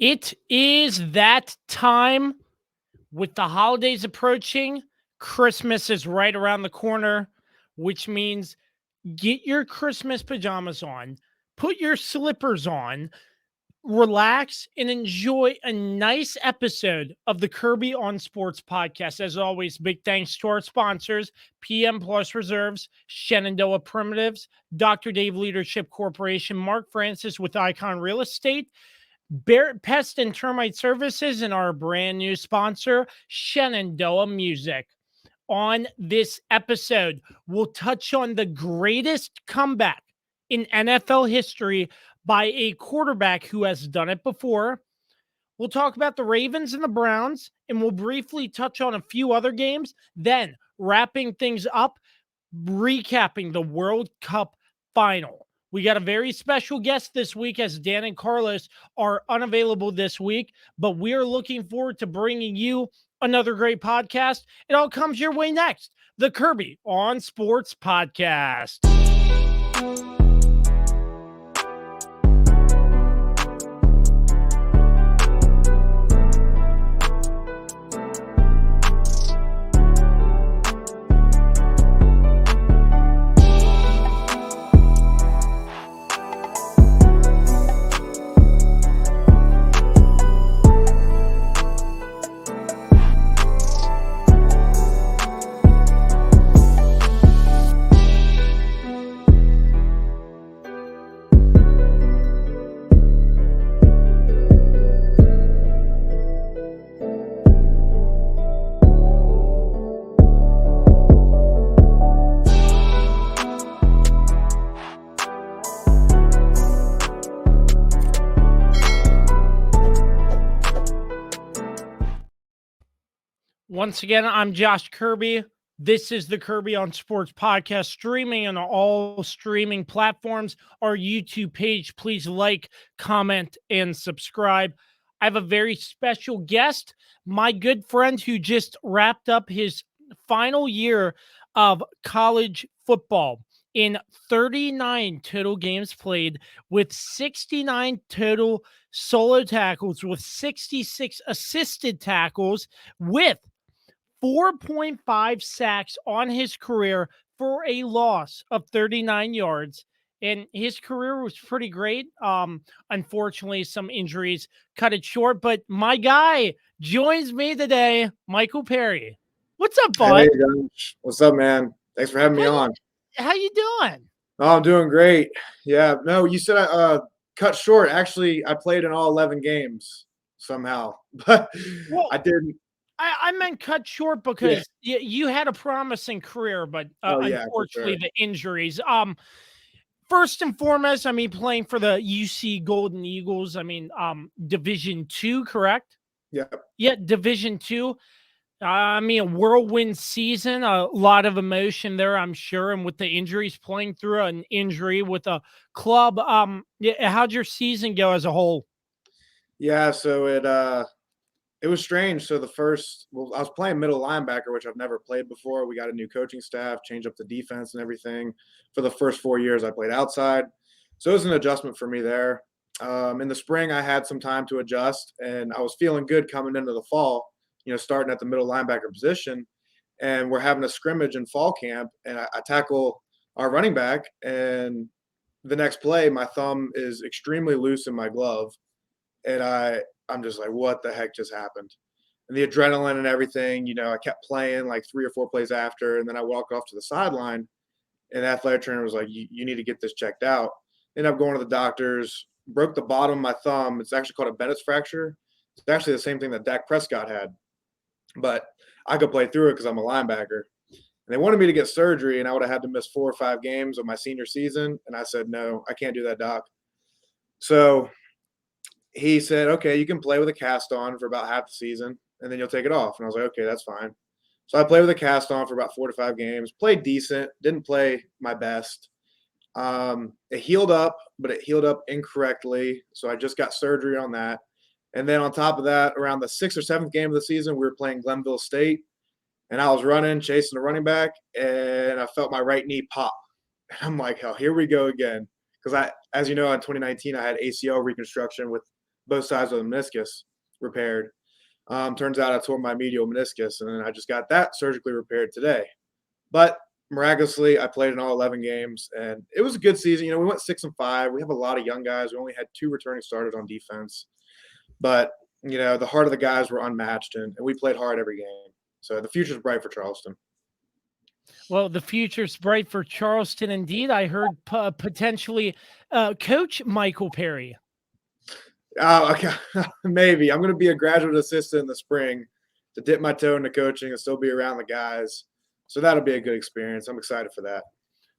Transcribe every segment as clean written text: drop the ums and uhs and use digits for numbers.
It is that time with the holidays approaching. Christmas is right around the corner, which means get your Christmas pajamas on, put your slippers on, relax, and enjoy a nice episode of the Kirby on Sports podcast. As always, big thanks to our sponsors, PM Plus Reserves, Shenandoah Primitives, Dr. Dave Leadership Corporation, Mark Francis with Icon Real Estate, Barrett Pest and Termite Services, and our brand new sponsor, Shenandoah Music. On this episode, we'll touch on the greatest comeback in NFL history by a quarterback who has done it before. We'll talk about the Ravens and the Browns, and we'll briefly touch on a few other games. Then, wrapping things up, recapping the World Cup final. We got a very special guest this week as Dan and Carlos are unavailable this week, but we are looking forward to bringing you another great podcast. It all comes your way next. The Kirby on Sports podcast. Once again, I'm Josh Kirby. This is the Kirby on Sports podcast, streaming on all streaming platforms. Our YouTube page, please like, comment, and subscribe. I have a very special guest, my good friend who just wrapped up his final year of college football in 39 total games played with 69 total solo tackles, with 66 assisted tackles, with 4.5 sacks on his career for a loss of 39 yards. And his career was pretty great. Unfortunately, some injuries cut it short. But my guy joins me today, Michael Perry. What's up, bud? Hey, Josh. What's up, man? Thanks for having me on. How you doing? Oh, I'm doing great. Yeah. No, you said I cut short. Actually, I played in all 11 games somehow, but Well, I didn't. I meant cut short because you had a promising career, but unfortunately, the injuries. First and foremost, I mean, playing for the UC Golden Eagles. I mean, Division II, correct? Yeah. Yeah, Division II. I mean, a whirlwind season, a lot of emotion there, I'm sure. And with the injuries, playing through an injury with a club, how'd your season go as a whole? Yeah. So it was strange. So I was playing middle linebacker, which I've never played before. We got a new coaching staff, changed up the defense and everything. For the first 4 years, I played outside. So it was an adjustment for me there. In the spring, I had some time to adjust, and I was feeling good coming into the fall, starting at the middle linebacker position. And we're having a scrimmage in fall camp, and I tackle our running back. And the next play, my thumb is extremely loose in my glove. And I'm just like, what the heck just happened? And the adrenaline and everything, I kept playing like 3 or 4 plays after. And then I walked off to the sideline, and the athletic trainer was like, you need to get this checked out. Ended up going to the doctors, broke the bottom of my thumb. It's actually called a Bennett's fracture. It's actually the same thing that Dak Prescott had. But I could play through it because I'm a linebacker. And they wanted me to get surgery, and I would have had to miss 4 or 5 games of my senior season. And I said, no, I can't do that, doc. So he said, okay, you can play with a cast on for about half the season, and then you'll take it off. And I was like, okay, that's fine. So I played with a cast on for about 4 to 5 games, played decent, didn't play my best. It healed up, but it healed up incorrectly. So I just got surgery on that. And then on top of that, around the 6th or 7th game of the season, we were playing Glenville State. And I was running, chasing the running back, and I felt my right knee pop. I'm like, hell, here we go again. Because as you know, in 2019, I had ACL reconstruction with both sides of the meniscus repaired. Turns out I tore my medial meniscus, and then I just got that surgically repaired today. But miraculously, I played in all 11 games, and it was a good season. We went 6-5. We have a lot of young guys. We only had 2 returning starters on defense, but the heart of the guys were unmatched, and we played hard every game. So the future's bright for Charleston. Well, the future's bright for Charleston indeed. I heard potentially Coach Michael Perry. Oh, okay. Maybe. I'm going to be a graduate assistant in the spring to dip my toe into coaching and still be around the guys. So that'll be a good experience. I'm excited for that.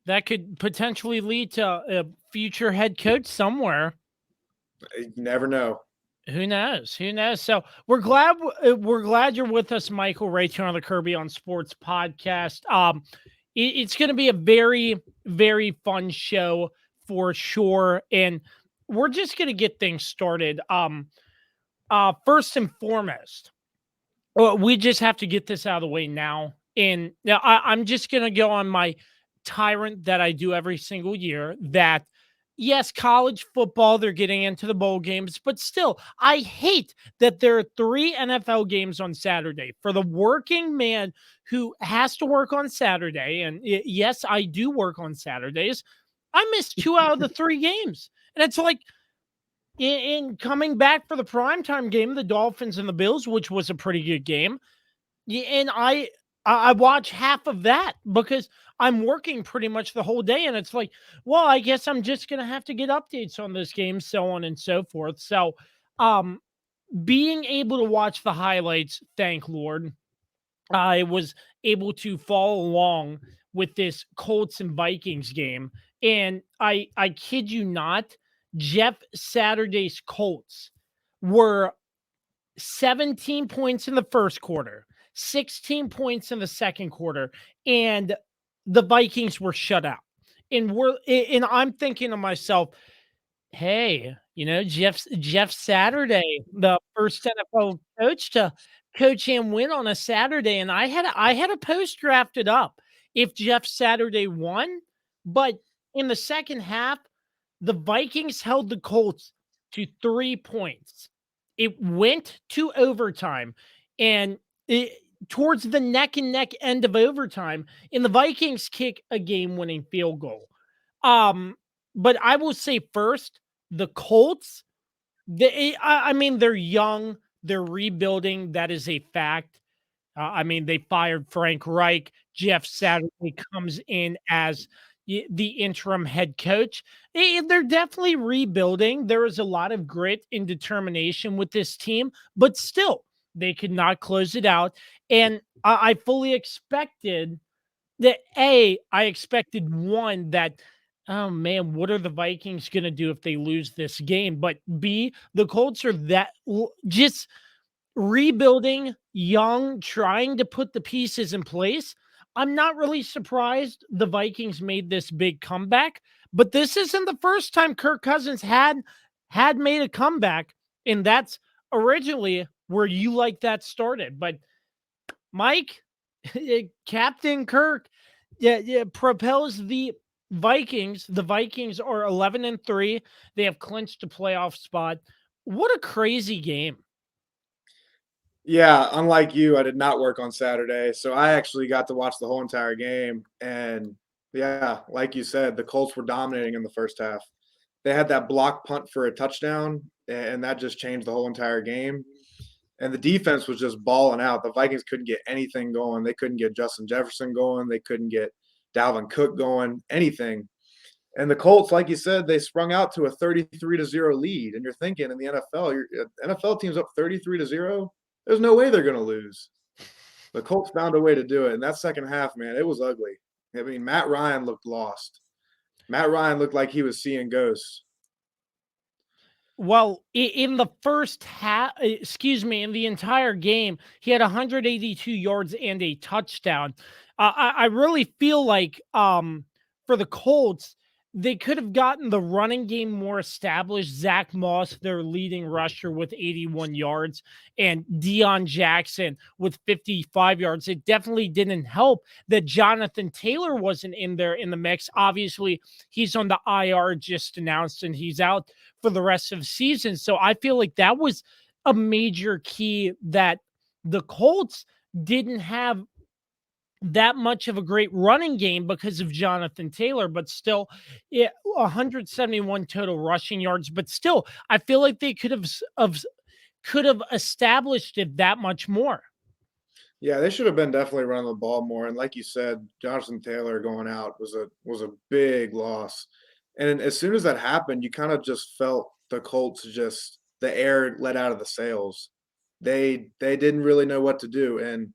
That could potentially lead to a future head coach somewhere. You never know. Who knows? Who knows? So we're glad you're with us, Michael, right here on the Kirby on Sports podcast. It's going to be a very, very fun show for sure, and we're just going to get things started. First and foremost, we just have to get this out of the way now. And now I'm just going to go on my tyrant that I do every single year that yes, college football, they're getting into the bowl games, but still, I hate that there are 3 NFL games on Saturday for the working man who has to work on Saturday. And yes, I do work on Saturdays. I missed 2 out of the 3 games. And it's like, in coming back for the primetime game, the Dolphins and the Bills, which was a pretty good game. And I watch half of that because I'm working pretty much the whole day. And it's like, well, I guess I'm just going to have to get updates on this game, so on and so forth. So being able to watch the highlights, thank Lord, I was able to follow along with this Colts and Vikings game. And I kid you not, Jeff Saturday's Colts were 17 points in the first quarter, 16 points in the second quarter, and the Vikings were shut out. And I'm thinking to myself, hey, Jeff Saturday, the first NFL coach to coach and win on a Saturday, and I had a post drafted up if Jeff Saturday won, but in the second half, the Vikings held the Colts to 3 points. It went to overtime, and towards the neck and neck end of overtime, and the Vikings kick a game-winning field goal. But I will say first, the Colts, they're young, they're rebuilding. That is a fact. They fired Frank Reich. Jeff Saturday comes in as the interim head coach. They're definitely rebuilding. There is a lot of grit and determination with this team, but still, they could not close it out. And I fully expected that. I expected one that, oh man, what are the Vikings going to do if they lose this game? But B, the Colts are just rebuilding, young, trying to put the pieces in place. I'm not really surprised the Vikings made this big comeback, but this isn't the first time Kirk Cousins had made a comeback, and that's originally where you like that started. But Mike, Captain Kirk, propels the Vikings. The Vikings are 11-3. They have clinched a playoff spot. What a crazy game. Yeah, unlike you, I did not work on Saturday, so I actually got to watch the whole entire game. And yeah, like you said, the Colts were dominating in the first half. They had that block punt for a touchdown, and that just changed the whole entire game. And the defense was just balling out. The Vikings couldn't get anything going. They couldn't get Justin Jefferson going. They couldn't get Dalvin Cook going, anything. And the Colts, like you said, they sprung out to a 33-0 lead. And you're thinking in the NFL, NFL team's up 33-0. There's no way they're going to lose. The Colts found a way to do it. And that second half, man, it was ugly. I mean, Matt Ryan looked lost. Matt Ryan looked like he was seeing ghosts. Well, in the first half, in the entire game, he had 182 yards and a touchdown. I really feel like for the Colts, they could have gotten the running game more established. Zach Moss, their leading rusher, with 81 yards, and Deion Jackson with 55 yards. It definitely didn't help that Jonathan Taylor wasn't in there in the mix. Obviously, he's on the IR, just announced, and he's out for the rest of the season. So I feel like that was a major key that the Colts didn't have that much of a great running game because of Jonathan Taylor, but still, 171 total rushing yards. But still, I feel like they could have established it that much more. Yeah, they should have been definitely running the ball more. And like you said, Jonathan Taylor going out was a big loss. And as soon as that happened, you kind of just felt the Colts just the air let out of the sails. They didn't really know what to do. And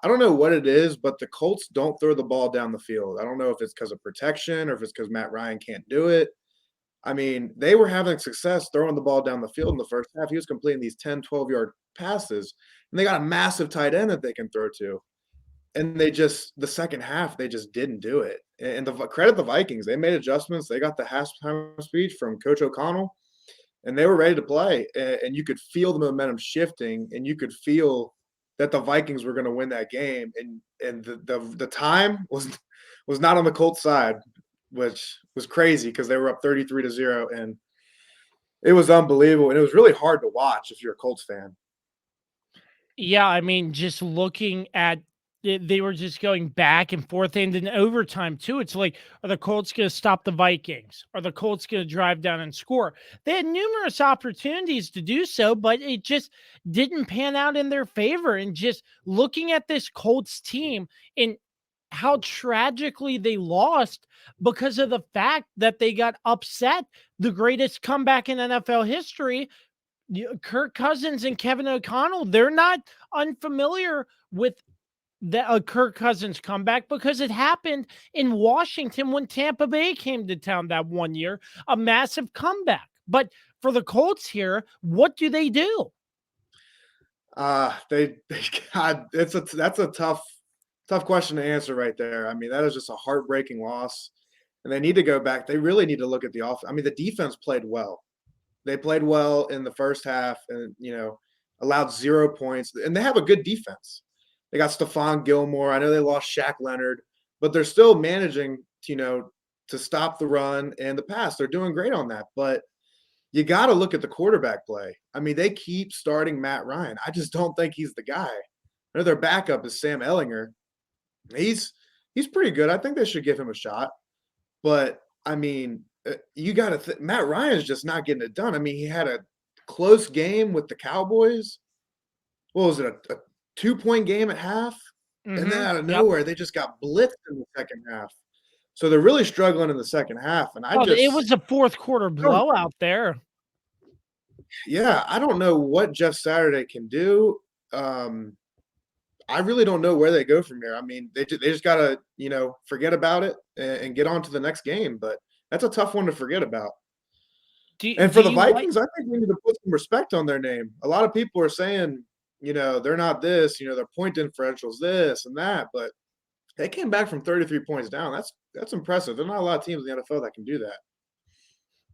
I don't know what it is, but the Colts don't throw the ball down the field. I don't know if it's because of protection or if it's because Matt Ryan can't do it. I mean, they were having success throwing the ball down the field in the first half. He was completing these 10, 12-yard passes, and they got a massive tight end that they can throw to. And they just the second half, they just didn't do it. And credit the Vikings. They made adjustments. They got the halftime speech from Coach O'Connell, and they were ready to play. And you could feel the momentum shifting, and you could feel that the Vikings were going to win that game. And the time was not on the Colts side, which was crazy because they were up 33-0, and it was unbelievable. And it was really hard to watch if you're a Colts fan. Yeah, I mean, just looking at it, they were just going back and forth, and in overtime too. It's like, are the Colts going to stop the Vikings? Are the Colts going to drive down and score? They had numerous opportunities to do so, but it just didn't pan out in their favor. And just looking at this Colts team and how tragically they lost because of the fact that they got upset, the greatest comeback in NFL history. Kirk Cousins and Kevin O'Connell, they're not unfamiliar with the Kirk Cousins comeback because it happened in Washington when Tampa Bay came to town that one year, a massive comeback. But for the Colts here, what do they do? They God, that's a tough question to answer right there. I mean, that is just a heartbreaking loss, and they need to go back. They really need to look at the offense. I mean, the defense played well. They played well in the first half, and allowed 0 points. And they have a good defense. They got Stephon Gilmore. I know they lost Shaq Leonard, but they're still managing, to stop the run and the pass. They're doing great on that, but you got to look at the quarterback play. I mean, they keep starting Matt Ryan. I just don't think he's the guy. I know their backup is Sam Ellinger. He's pretty good. I think they should give him a shot. But I mean, you got to Matt Ryan's just not getting it done. I mean, he had a close game with the Cowboys. What was it, a 2-point game at half? And then out of Yep. nowhere, they just got blitzed in the second half. So they're really struggling in the second half. And Oh, it was a fourth quarter blowout there. Yeah, I don't know what Jeff Saturday can do. I really don't know where they go from here. I mean, they just got to, forget about it and get on to the next game. But that's a tough one to forget about. And for the Vikings, I think we need to put some respect on their name. A lot of people are saying, they're not this, their point differential's this and that. But they came back from 33 points down. That's impressive. There's not a lot of teams in the NFL that can do that.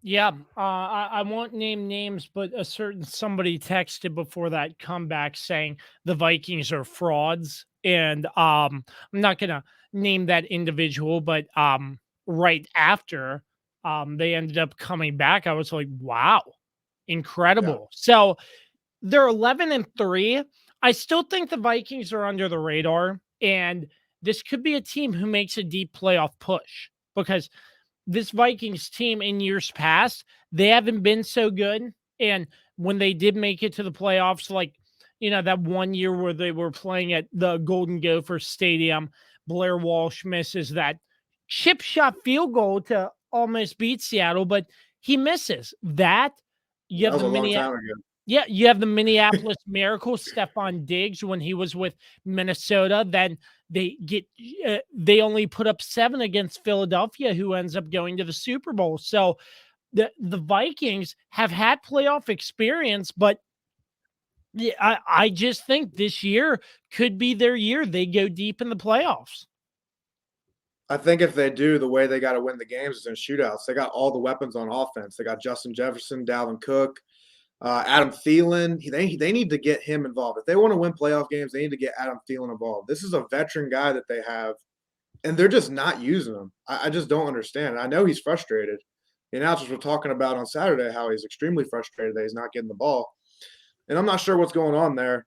Yeah, I won't name names, but a certain somebody texted before that comeback saying the Vikings are frauds, and I'm not gonna name that individual, but right after they ended up coming back, I was like, wow, Yeah. incredible. So they're 11-3. I still think the Vikings are under the radar, and this could be a team who makes a deep playoff push because this Vikings team in years past, they haven't been so good. And when they did make it to the playoffs, like, that one year where they were playing at the Golden Gopher Stadium, Blair Walsh misses that chip shot field goal to almost beat Seattle, but he misses that. You That have was the a long mini time ago. Yeah, you have the Minneapolis Miracle, Stephon Diggs, when he was with Minnesota. Then they only put up 7 against Philadelphia, who ends up going to the Super Bowl. So the Vikings have had playoff experience, but yeah, I just think this year could be their year. They go deep in the playoffs. I think if they do, the way they got to win the games is in shootouts. They got all the weapons on offense. They got Justin Jefferson, Dalvin Cook, Adam Thielen. They need to get him involved. If they want to win playoff games, they need to get Adam Thielen involved. This is a veteran guy that they have, and they're just not using him. I just don't understand. I know he's frustrated. The announcers were talking about on Saturday how he's extremely frustrated that he's not getting the ball, and I'm not sure what's going on there.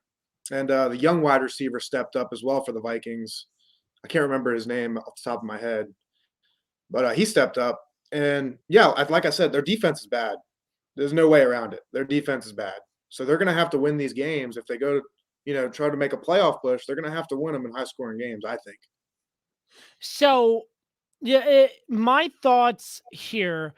And the young wide receiver stepped up as well for the Vikings. I can't remember his name off the top of my head, but he stepped up. And yeah, like I said, their defense is bad. There's no way around it. Their defense is bad. So they're going to have to win these games if they go to, try to make a playoff push. They're going to have to win them in high scoring games, I think. So, yeah, my thoughts here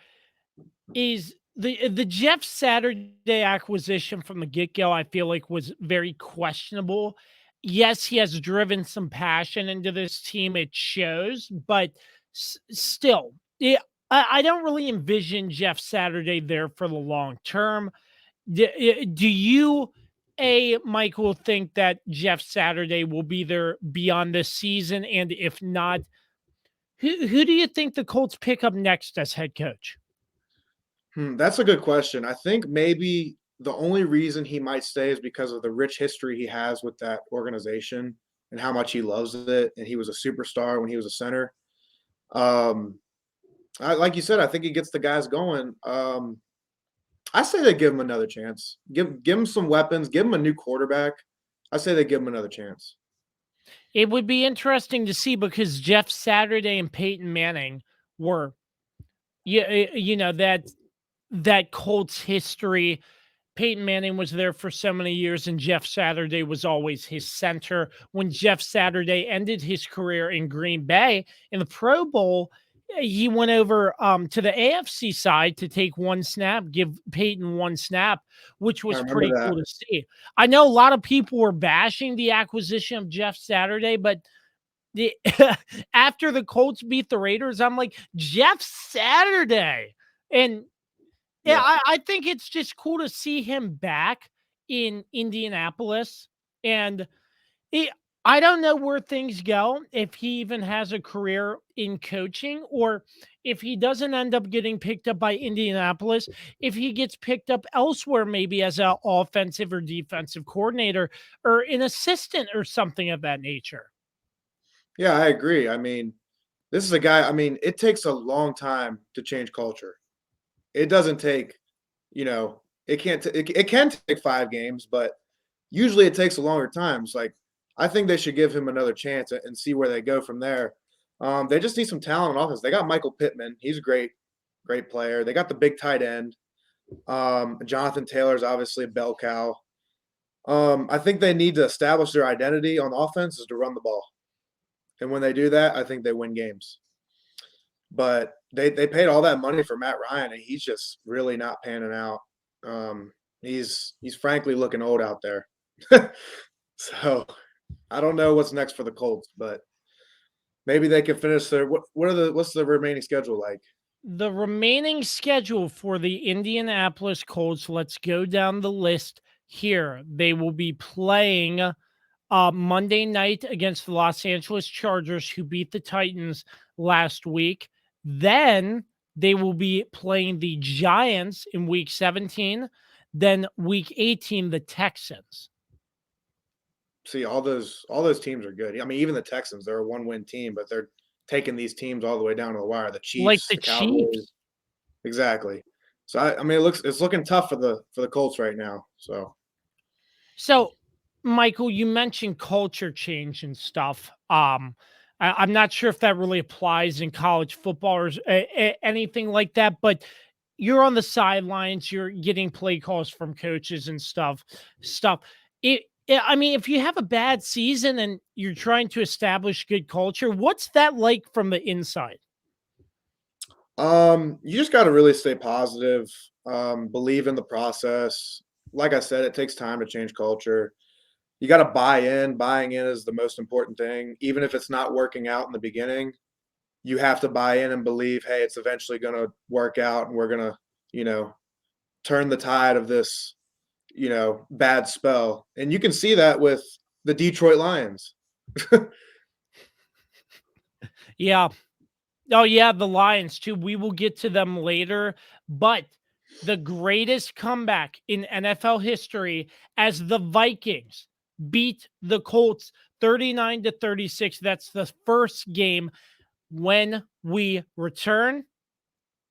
is the Jeff Saturday acquisition from the get go. I feel like was very questionable. Yes, he has driven some passion into this team. It shows, but still, yeah, I don't really envision Jeff Saturday there for the long term. Do you, Michael, think that Jeff Saturday will be there beyond this season? And if not, who do you think the Colts pick up next as head coach? That's a good question. I think maybe the only reason he might stay is because of the rich history he has with that organization and how much he loves it. And he was a superstar when he was a center. Um, like you said, I think he gets the guys going. I say they give him another chance. Give him some weapons. Give him a new quarterback. I say they give him another chance. It would be interesting to see because Jeff Saturday and Peyton Manning were, that Colts history. Peyton Manning was there for so many years, and Jeff Saturday was always his center. When Jeff Saturday ended his career in Green Bay in the Pro Bowl, he went over to the AFC side to take one snap, give Peyton one snap, which I was remember pretty that. cool to see. I know a lot of people were bashing the acquisition of Jeff Saturday, but the after the Colts beat the Raiders, I'm like, Jeff Saturday. And yeah, Yeah. I think it's just cool to see him back in Indianapolis. And he, I don't know where things go, if he even has a career in coaching, or if he doesn't end up getting picked up by Indianapolis, if he gets picked up elsewhere, maybe as an offensive or defensive coordinator or an assistant or something of that nature. Yeah, I agree. I mean, this is a guy, I mean, it takes a long time to change culture. It doesn't take, it can take 5 games, but usually it takes a longer time. It's like I think they should give him another chance and see where they go from there. They just need some talent on offense. They got Michael Pittman. He's a great player. They got the big tight end. Jonathan Taylor's obviously a bell cow. I think they need to establish their identity on offense is to run the ball. And when they do that, I think they win games. But they paid all that money for Matt Ryan, and he's just really not panning out. He's frankly looking old out there. So I don't know what's next for the Colts, but maybe they can finish their what's the remaining schedule like? The remaining schedule for the Indianapolis Colts, let's go down the list here. They will be playing Monday night against the Los Angeles Chargers, who beat the Titans last week. Then they will be playing the Giants in week 17. Then week 18, the Texans. See, all those teams are good. I mean, even the Texans, they're a one-win team, but they're taking these teams all the way down to the wire. The Like Chiefs, the the Cowboys. Chiefs. Exactly. So I mean, it's looking tough for the Colts right now. So, Michael, you mentioned culture change and stuff. I'm not sure if that really applies in college football or anything like that, but you're on the sidelines, you're getting play calls from coaches and stuff. I mean, if you have a bad season and you're trying to establish good culture, what's that like from the inside? You just got to really stay positive, believe in the process. Like I said, it takes time to change culture. You got to buy in. Buying in is the most important thing. Even if it's not working out in the beginning, you have to buy in and believe, hey, it's eventually going to work out and we're going to, turn the tide of this, bad spell. And you can see that with the Detroit Lions. Yeah. Oh yeah, the Lions too. We will get to them later, but the greatest comeback in NFL history as the Vikings beat the Colts 39-36. That's the first game. When we return,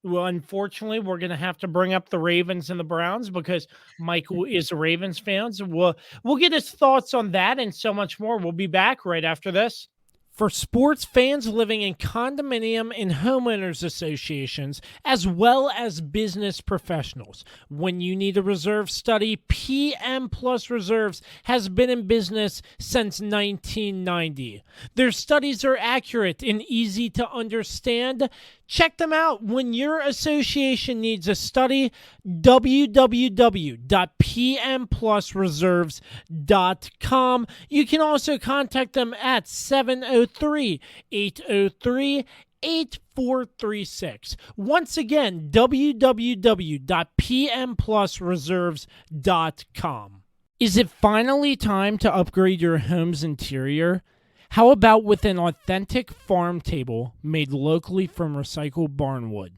well, unfortunately, we're going to have to bring up the Ravens and the Browns because Michael is a Ravens fan. So we'll get his thoughts on that and so much more. We'll be back right after this. For sports fans living in condominium and homeowners associations, as well as business professionals, when you need a reserve study, PM Plus Reserves has been in business since 1990. Their studies are accurate and easy to understand. Check them out when your association needs a study. www.pmplusreserves.com. You can also contact them at 703-803-8436. Once again, www.pmplusreserves.com. Is it finally time to upgrade your home's interior? How about with an authentic farm table made locally from recycled barnwood?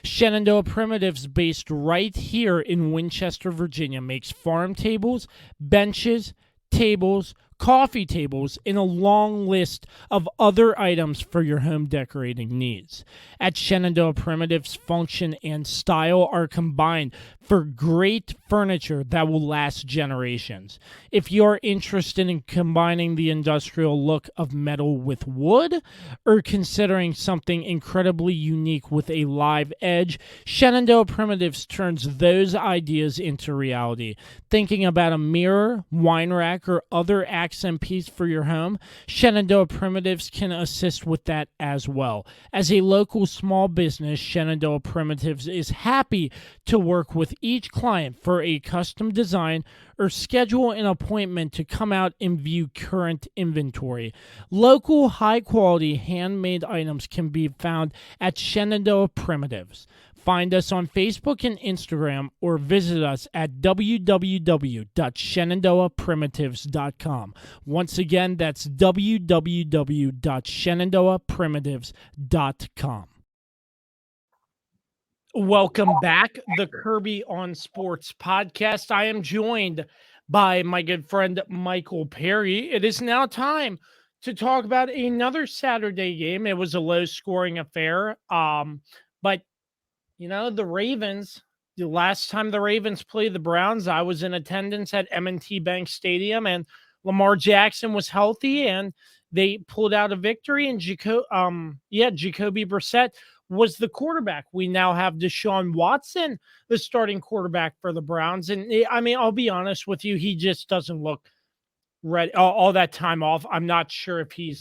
Shenandoah Primitives, based right here in Winchester, Virginia, makes farm tables, benches, tables, coffee tables, and a long list of other items for your home decorating needs. At Shenandoah Primitives, function and style are combined for great furniture that will last generations. If you're interested in combining the industrial look of metal with wood, or considering something incredibly unique with a live edge, Shenandoah Primitives turns those ideas into reality. Thinking about a mirror, wine rack, or other accent piece for your home, Shenandoah Primitives can assist with that as well. As a local small business, Shenandoah Primitives is happy to work with each client for a custom design or schedule an appointment to come out and view current inventory. Local, high-quality, handmade items can be found at Shenandoah Primitives. Find us on Facebook and Instagram or visit us at www.shenandoahprimitives.com. Once again, that's www.shenandoahprimitives.com. Welcome back, the Kirby on Sports podcast. I am joined by my good friend Michael Perry. It is now time to talk about another Saturday game. It was a low-scoring affair, but the Ravens. The last time the Ravens played the Browns, I was in attendance at M&T Bank Stadium, and Lamar Jackson was healthy, and they pulled out a victory. And Jacoby Brissett was the quarterback. We now have Deshaun Watson, the starting quarterback for the Browns. And I'll be honest with you, he just doesn't look ready. All that time off, I'm not sure if he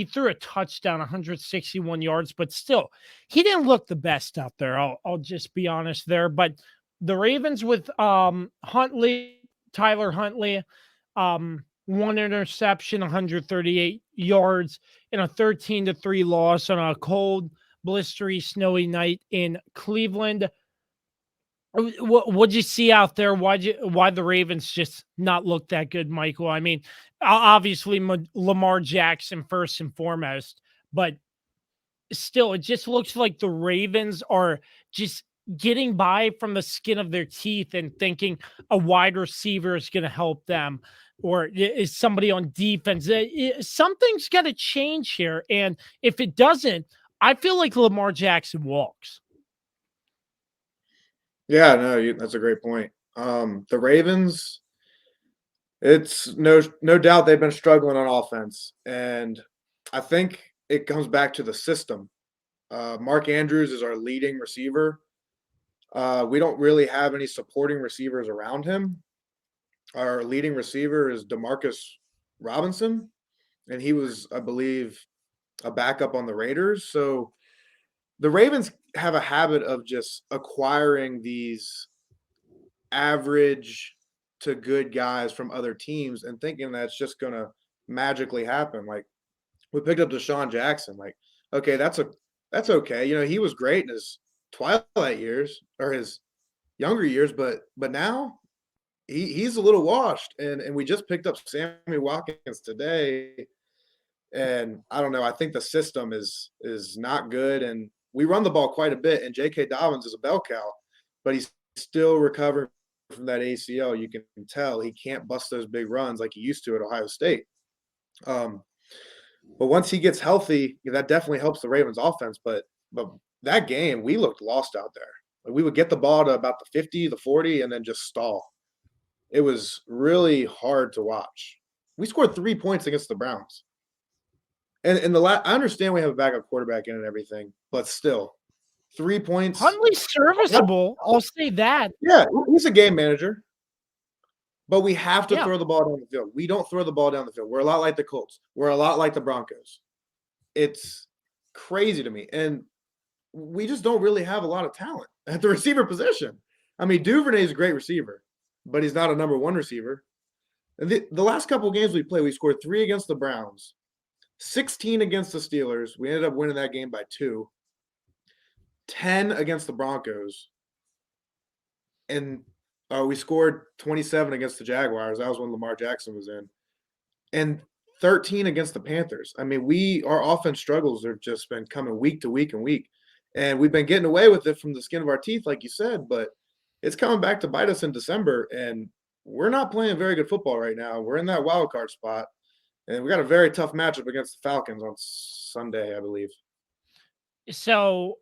threw a touchdown, 161 yards, but still, he didn't look the best out there. I'll just be honest there. But the Ravens with Tyler Huntley, one interception, 138 yards, and a 13-3 loss on a cold, blistery, snowy night in Cleveland. What'd you see out there? Why the Ravens just not look that good, Michael? Obviously Lamar Jackson first and foremost, but still, it just looks like the Ravens are just getting by from the skin of their teeth and thinking a wide receiver is going to help them, or is somebody on defense. Something's got to change here, and if it doesn't, I feel like Lamar Jackson walks. Yeah, no, that's a great point. The Ravens, it's no doubt they've been struggling on offense, and I think it comes back to the system. Mark Andrews is our leading receiver. We don't really have any supporting receivers around him. Our leading receiver is Demarcus Robinson, and he was, I believe, a backup on the Raiders. So the Ravens have a habit of just acquiring these average to good guys from other teams and thinking that's just going to magically happen. Like, we picked up Deshaun Jackson. Like, okay, that's okay. He was great in his twilight years or his younger years, but now he's a little washed. And we just picked up Sammy Watkins today. And I don't know, I think the system is not good, and we run the ball quite a bit, and J.K. Dobbins is a bell cow, but he's still recovering from that ACL. You can tell he can't bust those big runs like he used to at Ohio State. Um, but once he gets healthy, that definitely helps the Ravens offense. But that game, we looked lost out there. Like, we would get the ball to about the 50, the 40, and then just stall. It was really hard to watch. We scored 3 points against the Browns. And I understand we have a backup quarterback in and everything, but still, 3 points. Huntley's serviceable. I'll say that. Yeah, he's a game manager. But we have to Yeah. throw the ball down the field. We don't throw the ball down the field. We're a lot like the Colts. We're a lot like the Broncos. It's crazy to me. And we just don't really have a lot of talent at the receiver position. I mean, Duvernay is a great receiver, but he's not a number one receiver. And the last couple of games we played, we scored 3 against the Browns, 16 against the Steelers. We ended up winning that game by 2, 10 against the Broncos, and we scored 27 against the Jaguars. That was when Lamar Jackson was in, and 13 against the Panthers. I mean, our offense struggles have just been coming week to week and week, and we've been getting away with it from the skin of our teeth, like you said, but it's coming back to bite us in December, and we're not playing very good football right now. We're in that wild card spot, and we got a very tough matchup against the Falcons on Sunday, I believe. So,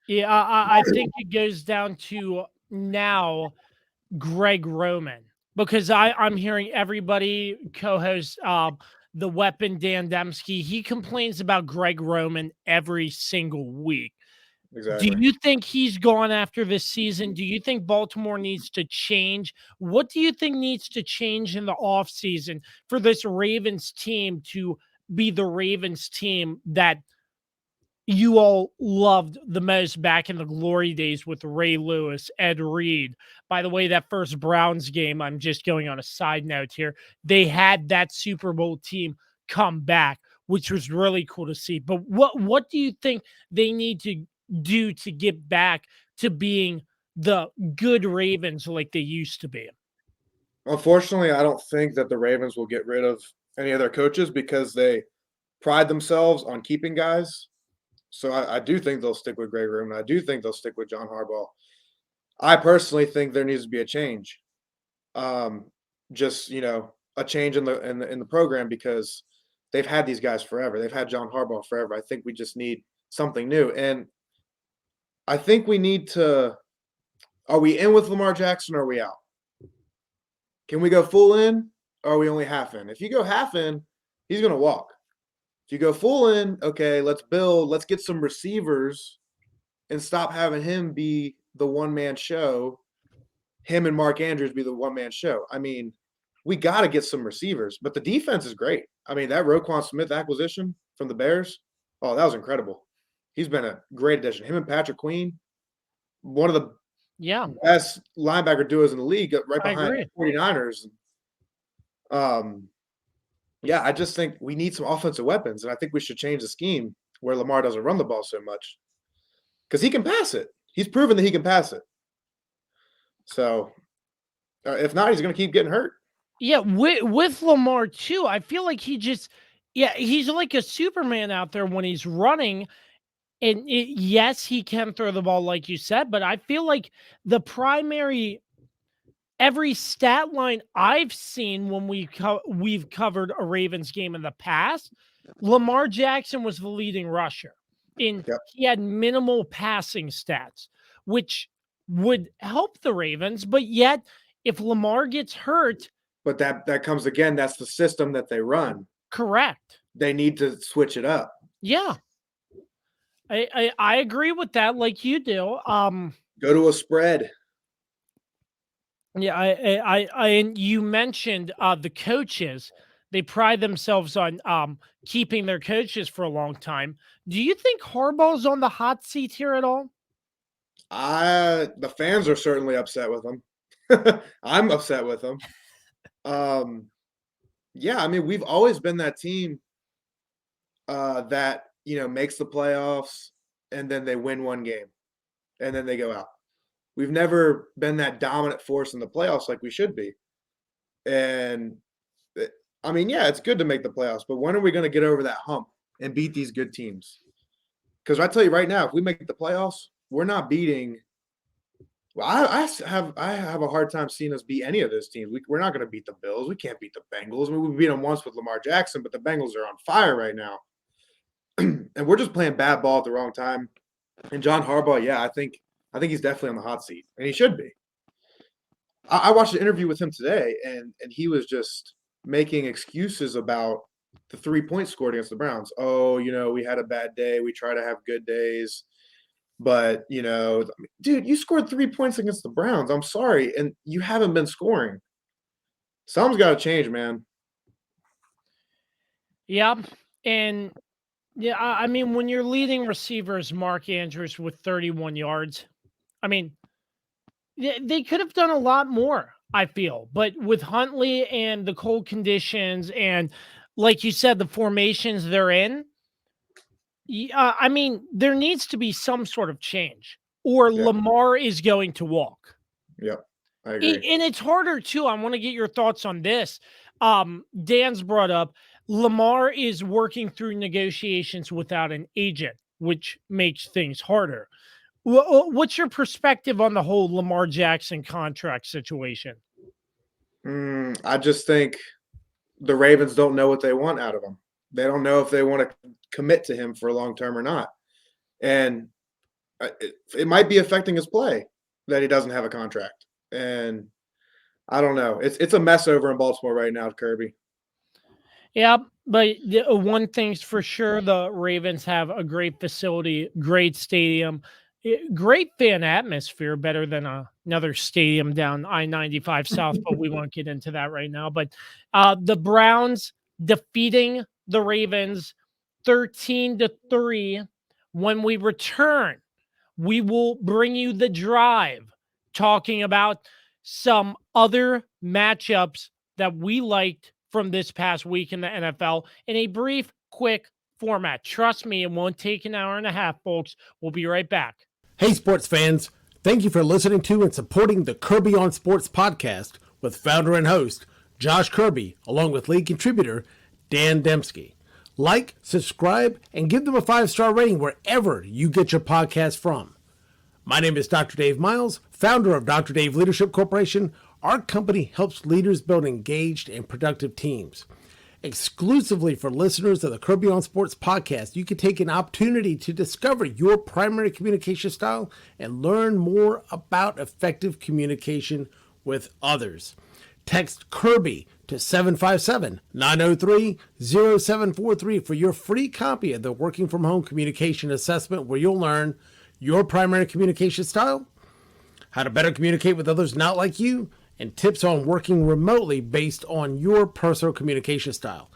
yeah, I think it goes down to now Greg Roman, because I'm hearing everybody co-host the Weapon Dan Dembski. He complains about Greg Roman every single week. Exactly. Do you think he's gone after this season? Do you think Baltimore needs to change? What do you think needs to change in the offseason for this Ravens team to be the Ravens team that you all loved the most back in the glory days with Ray Lewis, Ed Reed? By the way, that first Browns game, I'm just going on a side note here, they had that Super Bowl team come back, which was really cool to see. But what do you think they need to do to get back to being the good Ravens like they used to be? Unfortunately, I don't think that the Ravens will get rid of any of their coaches because they pride themselves on keeping guys. So I do think they'll stick with Greg Roman. I do think they'll stick with John Harbaugh. I personally think there needs to be a change. Just a change in the program, because they've had these guys forever. They've had John Harbaugh forever. I think we just need something new. And I think we need to. Are we in with Lamar Jackson or are we out? Can we go full in or are we only half in? If you go half in, he's going to walk. If you go full in, okay, let's build, let's get some receivers and stop having him be the one-man show, him and Mark Andrews be the one-man show. I mean, we got to get some receivers, but the defense is great. I mean, that Roquan Smith acquisition from the Bears, oh, that was incredible. He's been a great addition. Him and Patrick Queen, one of the best linebacker duos in the league, right behind the 49ers. Yeah, I just think we need some offensive weapons, and I think we should change the scheme where Lamar doesn't run the ball so much, because he can pass it. He's proven that he can pass it. So, if not, he's going to keep getting hurt. Yeah, with Lamar too, I feel like he's like a Superman out there when he's running. And yes, he can throw the ball, like you said, but I feel like every stat line I've seen when we've covered a Ravens game in the past, Lamar Jackson was the leading rusher, and he had minimal passing stats, which would help the Ravens. But yet, if Lamar gets hurt, but that comes again. That's the system that they run. Correct. They need to switch it up. Yeah. I agree with that, like you do. Go to a spread. Yeah, and you mentioned the coaches. They pride themselves on keeping their coaches for a long time. Do you think Harbaugh's on the hot seat here at all? The fans are certainly upset with him. I'm upset with him. Yeah, I mean, we've always been that team that makes the playoffs and then they win one game and then they go out. We've never been that dominant force in the playoffs like we should be. And I mean, yeah, it's good to make the playoffs, but when are we going to get over that hump and beat these good teams? Because I tell you right now, if we make the playoffs, we're not beating. Well, I have a hard time seeing us beat any of those teams. We're not going to beat the Bills. We can't beat the Bengals. I mean, we beat them once with Lamar Jackson, but the Bengals are on fire right now, and we're just playing bad ball at the wrong time. And John Harbaugh, yeah, I think he's definitely on the hot seat, and he should be. I watched an interview with him today, and he was just making excuses about the 3 points scored against the Browns. Oh, we had a bad day. We try to have good days. But, dude, you scored 3 points against the Browns. I'm sorry. And you haven't been scoring. Something's got to change, man. Yeah. And yeah, I mean, when your leading receiver is Mark Andrews with 31 yards, I mean, they could have done a lot more, I feel. But with Huntley and the cold conditions and, like you said, the formations they're in, I mean, there needs to be some sort of change, or Yeah. Lamar is going to walk. Yep. I agree. And it's harder too. I want to get your thoughts on this. Dan's brought up Lamar is working through negotiations without an agent, which makes things harder. What's your perspective on the whole Lamar Jackson contract situation? I just think the Ravens don't know what they want out of him. They don't know if they want to commit to him for a long term or not. And it might be affecting his play that he doesn't have a contract. And I don't know. It's a mess over in Baltimore right now, Kirby. Yeah, but one thing's for sure, the Ravens have a great facility, great stadium, great fan atmosphere, better than another stadium down I-95 South, but we won't get into that right now. But the Browns defeating the Ravens 13-3. When we return, we will bring you the drive, talking about some other matchups that we liked from this past week in the NFL in a brief, quick format. Trust me, it won't take an hour and a half, folks. We'll be right back. Hey, sports fans. Thank you for listening to and supporting the Kirby on Sports podcast with founder and host Josh Kirby, along with lead contributor Dan Dembski. Like, subscribe, and give them a 5-star rating wherever you get your podcast from. My name is Dr. Dave Miles, founder of Dr. Dave Leadership Corporation. Our company helps leaders build engaged and productive teams. Exclusively for listeners of the Kirby on Sports podcast, you can take an opportunity to discover your primary communication style and learn more about effective communication with others. Text Kirby to 757-903-0743 for your free copy of the Working From Home Communication Assessment, where you'll learn your primary communication style, how to better communicate with others not like you, and tips on working remotely based on your personal communication style.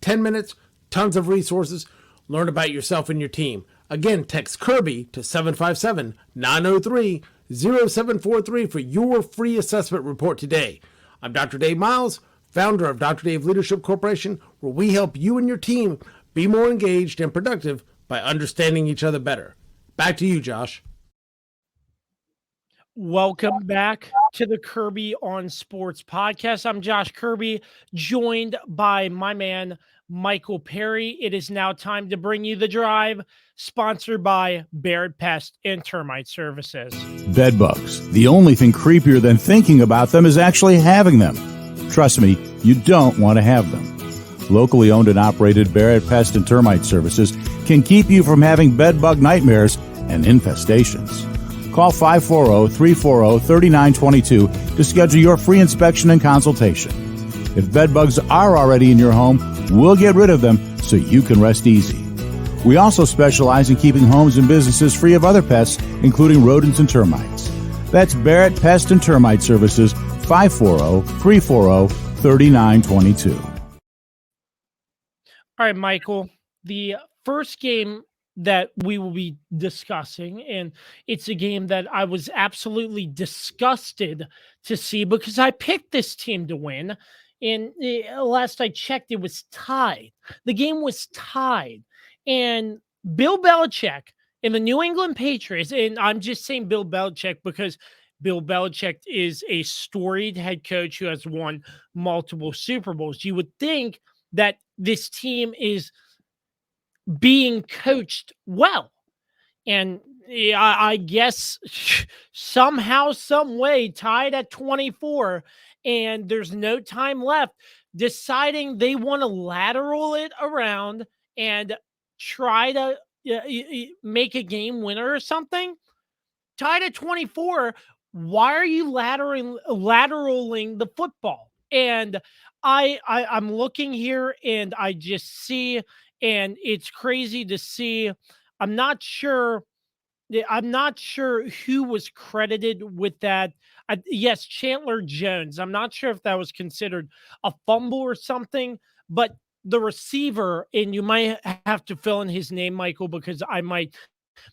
10 minutes, tons of resources. Learn about yourself and your team. Again, text Kirby to 757-903-0743 for your free assessment report today. I'm Dr. Dave Miles, founder of Dr. Dave Leadership Corporation, where we help you and your team be more engaged and productive by understanding each other better. Back to you, Josh. Welcome back to the Kirby on Sports podcast. I'm Josh Kirby, joined by my man, Michael Perry. It is now time to bring you The Drive, sponsored by Barrett, Pest, and Termite Services. Bed bugs. The only thing creepier than thinking about them is actually having them. Trust me, you don't want to have them. Locally owned and operated Barrett, Pest, and Termite Services can keep you from having bed bug nightmares and infestations. Call 540-340-3922 to schedule your free inspection and consultation. If bed bugs are already in your home, we'll get rid of them so you can rest easy. We also specialize in keeping homes and businesses free of other pests, including rodents and termites. That's Barrett Pest and Termite Services, 540-340-3922. All right, Michael, the first game that we will be discussing, and it's a game that I was absolutely disgusted to see because I picked this team to win, and last I checked, it was tied. The game was tied, and Bill Belichick and the New England Patriots, and I'm just saying Bill Belichick because Bill Belichick is a storied head coach who has won multiple Super Bowls. You would think that this team is being coached well. And I guess somehow, some way, tied at 24, and there's no time left, deciding they want to lateral it around and try to make a game winner or something. Tied at 24, why are you lateraling the football? And I'm looking here and I just see, and it's crazy to see. I'm not sure who was credited with that. Yes, Chandler Jones. I'm not sure if that was considered a fumble or something, but the receiver, and you might have to fill in his name, Michael, because I might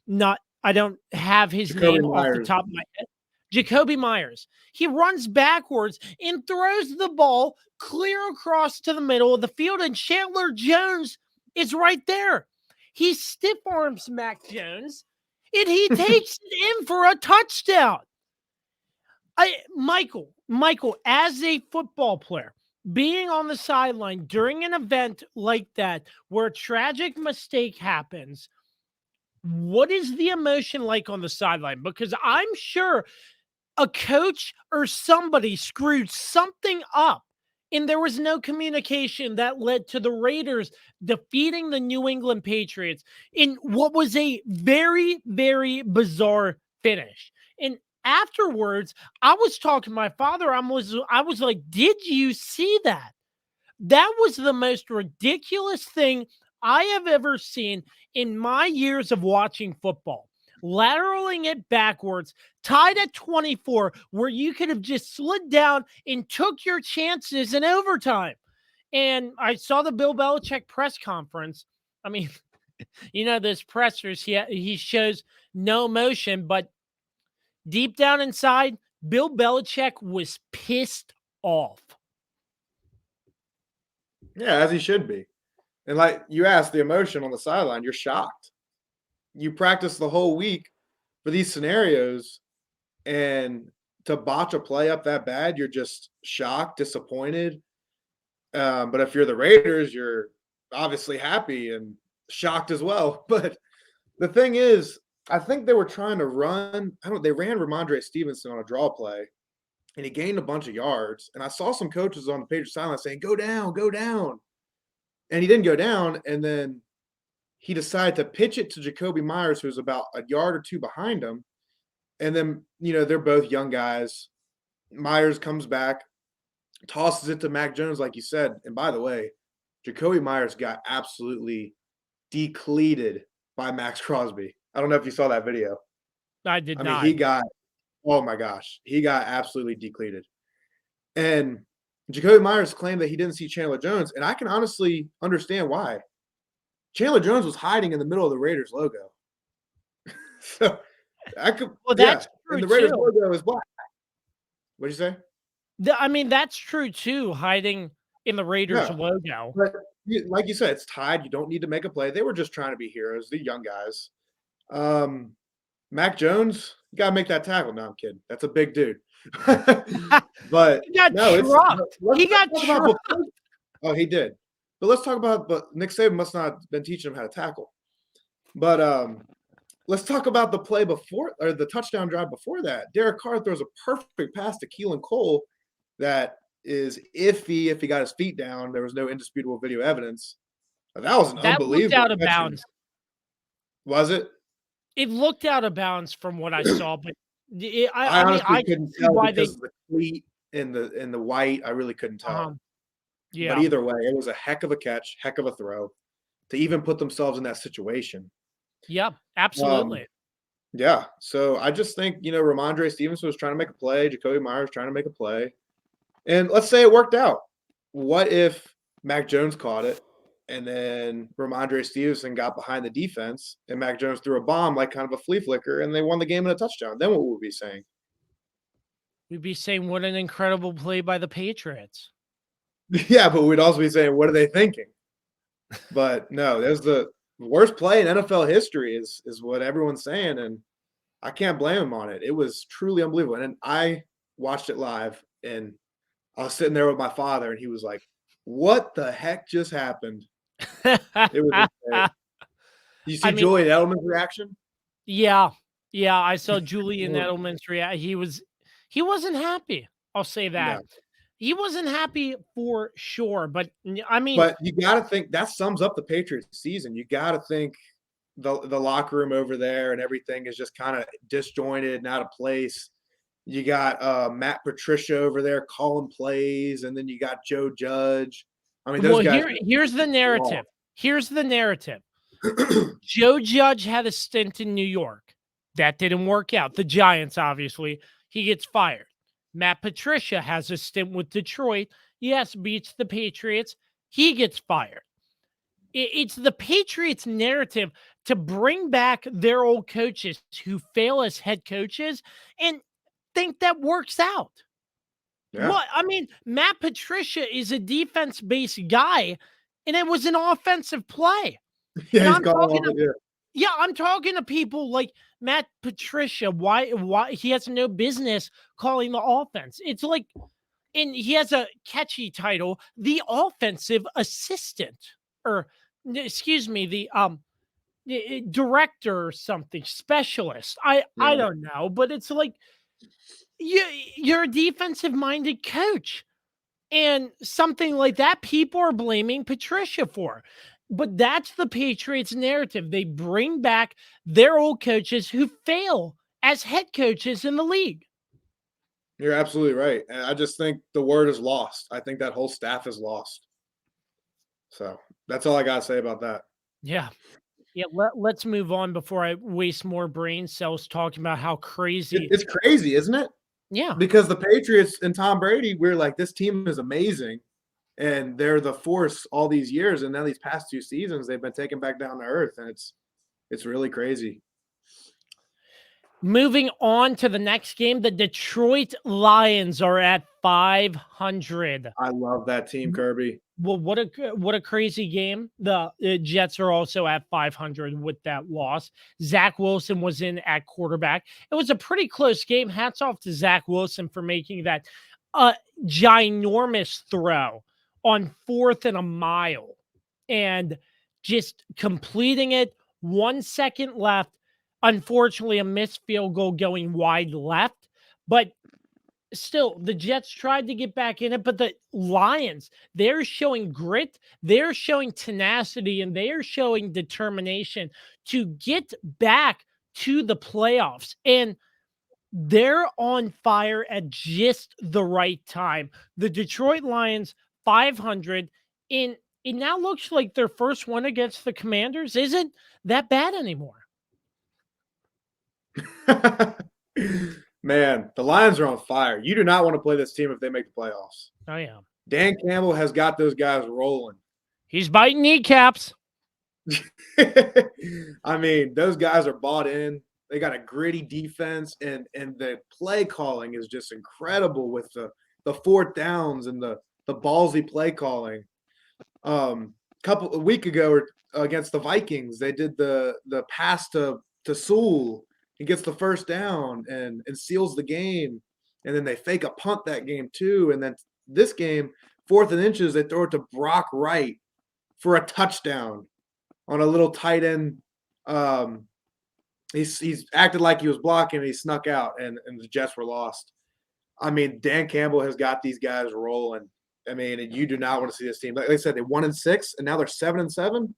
not, I don't have his Jacoby name off the Myers. top of my head. Jacoby Myers. He runs backwards and throws the ball clear across to the middle of the field, and Chandler Jones is right there. He stiff arms Mac Jones, and he takes it in for a touchdown. Michael, as a football player, being on the sideline during an event like that where a tragic mistake happens, what is the emotion like on the sideline? Because I'm sure a coach or somebody screwed something up, and there was no communication that led to the Raiders defeating the New England Patriots in what was a very, very bizarre finish. And afterwards, I was talking to my father. I was like, did you see that? That was the most ridiculous thing I have ever seen in my years of watching football. Lateraling it backwards, tied at 24, where you could have just slid down and took your chances in overtime. And I saw the Bill Belichick press conference. I mean, those pressers, he shows no emotion, but deep down inside, Bill Belichick was pissed off. Yeah, as he should be. And like you asked, the emotion on the sideline, you're shocked. You practice the whole week for these scenarios, and to botch a play up that bad, you're just shocked, disappointed. But if you're the Raiders, you're obviously happy and shocked as well. But the thing is, I think they were trying to run. They ran Ramondre Stevenson on a draw play, and he gained a bunch of yards. And I saw some coaches on the Patriots sideline saying, "Go down, go down." And he didn't go down, and then he decided to pitch it to Jacoby Myers, who's about a yard or two behind him. And then, they're both young guys. Myers comes back, tosses it to Mac Jones, like you said. And by the way, Jacoby Myers got absolutely decleated by Max Crosby. I don't know if you saw that video. I did not. He got, oh my gosh, he got absolutely decleated. And Jacoby Myers claimed that he didn't see Chandler Jones, and I can honestly understand why. Chandler Jones was hiding in the middle of the Raiders logo. So I could, that's true. And the Raiders logo is black. What'd you say? That's true too, hiding in the Raiders logo. But like you said, it's tied. You don't need to make a play. They were just trying to be heroes, the young guys. Mac Jones, you gotta make that tackle. No, I'm kidding. That's a big dude. But he got trucked. He got trucked. Oh, he did. But let's talk about. But Nick Saban must not have been teaching him how to tackle. But let's talk about the play before, or the touchdown drive before that. Derek Carr throws a perfect pass to Keelan Cole that is iffy if he got his feet down. There was no indisputable video evidence. That was an unbelievable. Looked out of bounds. Was it? It looked out of bounds from what I saw, but I honestly couldn't tell because of the cleat and the white. I really couldn't tell. Yeah. But either way, it was a heck of a catch, heck of a throw to even put themselves in that situation. Yeah, absolutely. Yeah. So I just think, Ramondre Stevenson was trying to make a play. Jacoby Myers trying to make a play. And let's say it worked out. What if Mac Jones caught it and then Ramondre Stevenson got behind the defense and Mac Jones threw a bomb like kind of a flea flicker and they won the game in a touchdown? Then what would we be saying? We'd be saying, what an incredible play by the Patriots. Yeah, but we'd also be saying, what are they thinking? But no, there's the worst play in NFL history is what everyone's saying. And I can't blame him on it. It was truly unbelievable. And I watched it live, and I was sitting there with my father, and he was like, "What the heck just happened?" It was insane. You see I mean, Julian Edelman's reaction? yeah, yeah, I saw Julian Well, Edelman's he wasn't happy. I'll say that. no. He wasn't happy for sure, but I mean, But you gotta think that sums up the Patriots season. You gotta think the locker room over there and everything is just kind of disjointed and out of place. You got Matt Patricia over there calling plays, and then you got Joe Judge. I mean, those well, guys here's the narrative. Here's the narrative. Joe Judge had a stint in New York. That didn't work out. The Giants, obviously, he gets fired. Matt Patricia has a stint with Detroit. Yes, beats the Patriots. He gets fired. It's the Patriots' narrative to bring back their old coaches who fail as head coaches and think that works out. Yeah. What? I mean, Matt Patricia is a defense-based guy, and it was an offensive play. Yeah, And he's I'm calling talking all the Yeah, I'm talking to people like Matt Patricia. Why he has no business calling the offense? It's like, and he has a catchy title, the offensive assistant, or excuse me, the director or something, specialist. I Yeah. don't know, but it's like you're a defensive minded coach. And something like that, people are blaming Patricia for. But that's the Patriots narrative. They bring back their old coaches who fail as head coaches in the league. You're absolutely right. And I just think the word is lost. I think that whole staff is lost. So that's all I got to say about that. Yeah. Yeah. Let's move on before I waste more brain cells talking about how crazy. It's crazy, isn't it? Yeah. Because the Patriots and Tom Brady, we're like, this team is amazing. And they're the force all these years. And now these past 2 seasons, they've been taken back down to earth. And it's really crazy. Moving on to the next game, the Detroit Lions are at 500. I love that team, Kirby. Well, what a crazy game. The Jets are also at 500 with that loss. Zach Wilson was in at quarterback. It was a pretty close game. Hats off to Zach Wilson for making that ginormous throw on 4th and a mile and just completing it. 1 second left. Unfortunately, a missed field goal going wide left, but still, the Jets tried to get back in it, but the Lions, they're showing grit, they're showing tenacity, and they are showing determination to get back to the playoffs. And they're on fire at just the right time. The Detroit Lions, 500, and it now looks like their first one against the Commanders isn't that bad anymore. Man, the Lions are on fire. You do not want to play this team if they make the playoffs. Oh, yeah. Dan Campbell has got those guys rolling. He's biting kneecaps. I mean, those guys are bought in. They got a gritty defense, and the play calling is just incredible with the 4th downs and the ballsy play calling. A week ago against the Vikings, they did the pass to Sewell. He gets the first down and seals the game. And then they fake a punt that game too. And then this game, 4th and inches, they throw it to Brock Wright for a touchdown on a little tight end. He's acted like he was blocking and he snuck out and the Jets were lost. I mean, Dan Campbell has got these guys rolling. I mean, and you do not want to see this team. Like I said, they 1-6 and now they're 7-7.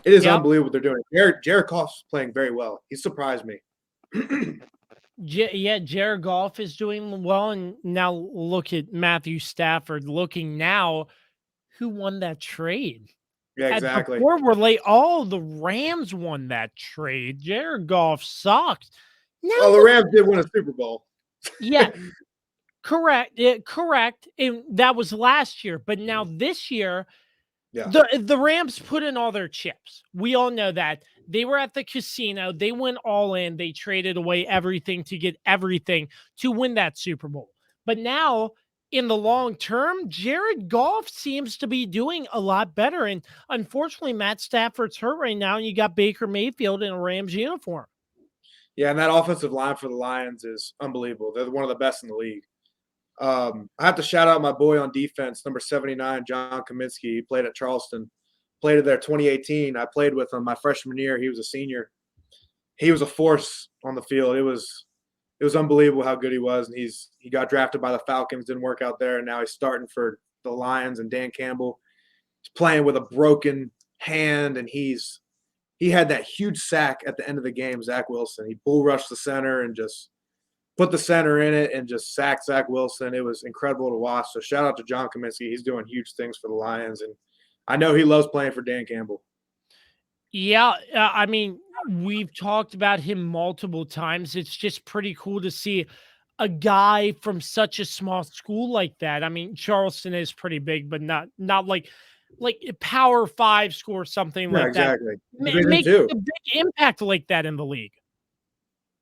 It is unbelievable what they're doing. Jared Goff's playing very well. He surprised me. Yeah, Jared Goff is doing well. And now look at Matthew Stafford looking now. Who won that trade? Yeah, exactly. Before we're late, the Rams won that trade. Jared Goff sucks. Now the Rams did win a Super Bowl. Yeah, correct. Correct. And that was last year. But now this year, yeah, the Rams put in all their chips. We all know that. They were at the casino. They went all in. They traded away everything to get everything to win that Super Bowl. But now, in the long term, Jared Goff seems to be doing a lot better. And unfortunately, Matt Stafford's hurt right now, and you got Baker Mayfield in a Rams uniform. Yeah, and that offensive line for the Lions is unbelievable. They're one of the best in the league. I have to shout out my boy on defense, number 79, John Kaminsky. He played at Charleston, played it there 2018. I played with him my freshman year. He was a senior. He was a force on the field. It was unbelievable how good he was. And he got drafted by the Falcons, didn't work out there, and now he's starting for the Lions and Dan Campbell. He's playing with a broken hand, and he had that huge sack at the end of the game, Zach Wilson. He bull rushed the center and just put the center in it and just sacked Zach Wilson. It was incredible to watch. So shout out to John Kaminsky. He's doing huge things for the Lions, and I know he loves playing for Dan Campbell. Yeah, I mean, we've talked about him multiple times. It's just pretty cool to see a guy from such a small school like that. I mean, Charleston is pretty big, but not like a Power 5 school or something Yeah, like exactly. that. Making a big impact like that in the league.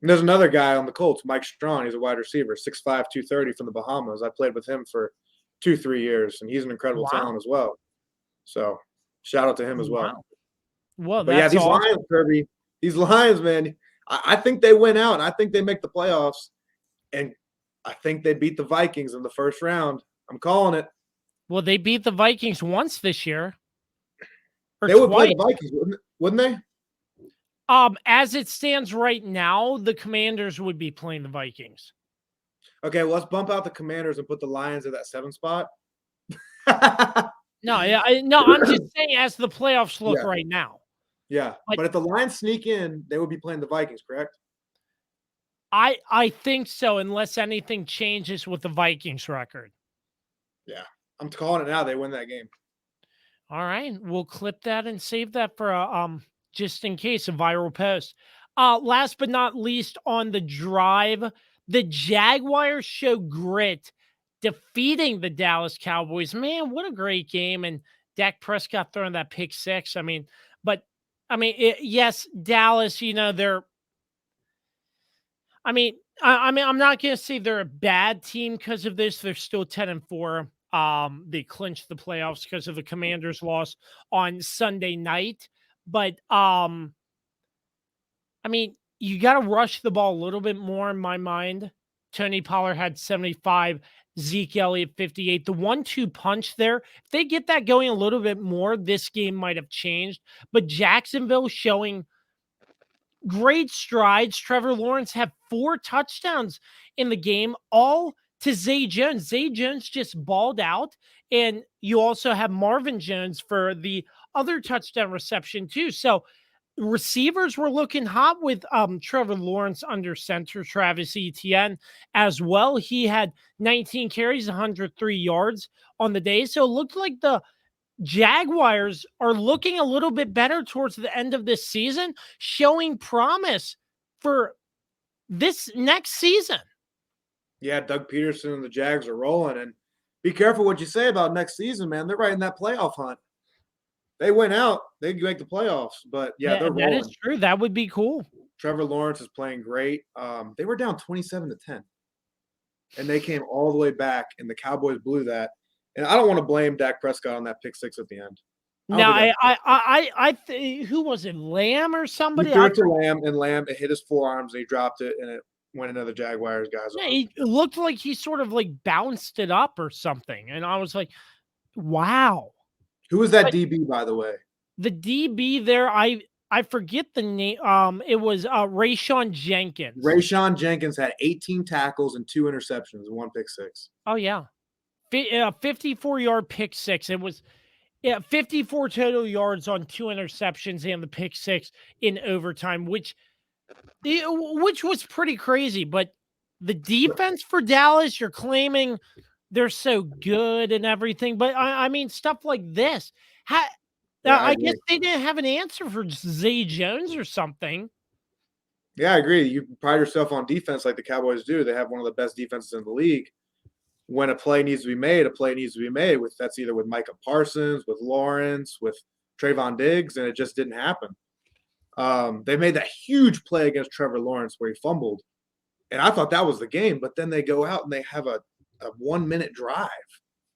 And there's another guy on the Colts, Mike Strachan. He's a wide receiver, 6'5", 230 from the Bahamas. I played with him for 2-3 years, and he's an incredible talent as well. So shout out to him as well. Wow. Well, but yeah, these awesome. Lions, Kirby, these Lions, man, I think they win out. I think they make the playoffs, and I think they beat the Vikings in the first round. I'm calling it. Well, they beat the Vikings once this year. They would play the Vikings, wouldn't they? As it stands right now, the Commanders would be playing the Vikings. Okay, well, let's bump out the Commanders and put the Lions at that 7th spot. No, I'm just saying as the playoffs look right now. Yeah, but if the Lions sneak in, they would be playing the Vikings, correct? I think so, unless anything changes with the Vikings record. Yeah, I'm calling it now. They win that game. All right, we'll clip that and save that for just in case, a viral post. Last but not least, on the drive, the Jaguars show grit, defeating the Dallas Cowboys. Man, what a great game! And Dak Prescott throwing that pick six. Yes, Dallas. You know they're. I'm not going to say they're a bad team because of this. They're still 10-4. They clinched the playoffs because of the Commanders' loss on Sunday night. But you got to rush the ball a little bit more in my mind. Tony Pollard had 75, Zeke Elliott 58. The 1-2 punch there, if they get that going a little bit more, this game might have changed. But Jacksonville showing great strides. Trevor Lawrence had 4 touchdowns in the game, all to Zay Jones. Zay Jones just balled out. And you also have Marvin Jones for the other touchdown reception too. So receivers were looking hot with Trevor Lawrence under center, Travis Etienne as well. He had 19 carries, 103 yards on the day. So it looked like the Jaguars are looking a little bit better towards the end of this season, showing promise for this next season. Yeah, Doug Peterson and the Jags are rolling. And be careful what you say about next season, man. They're right in that playoff hunt. They went out, they can make the playoffs. But yeah, they're rolling. That is true. That would be cool. Trevor Lawrence is playing great. They were down 27-10, and they came all the way back, and the Cowboys blew that. And I don't want to blame Dak Prescott on that pick six at the end. No, who was it? Lamb or somebody? He threw it to Lamb, and Lamb, it hit his forearms, and he dropped it, and it went into the Jaguars guys. Yeah, it looked like he sort of like bounced it up or something, and I was like, "Wow." Who was that DB, by the way? The DB there, I forget the name. It was Rayshon Jenkins. Rayshon Jenkins had 18 tackles and 2 interceptions and 1 pick six. Oh yeah, 54-yard pick six. It was 54 total yards on 2 interceptions and the pick six in overtime, which was pretty crazy. But the defense for Dallas, you're claiming they're so good and everything, but I mean stuff like this. I guess they didn't have an answer for Zay Jones or something. Yeah, I agree. You pride yourself on defense like the Cowboys do. They have one of the best defenses in the league. When a play needs to be made, a play needs to be made. That's either with Micah Parsons, with Lawrence, with Trayvon Diggs, and it just didn't happen. They made that huge play against Trevor Lawrence where he fumbled, and I thought that was the game. But then they go out and they have a 1-minute drive,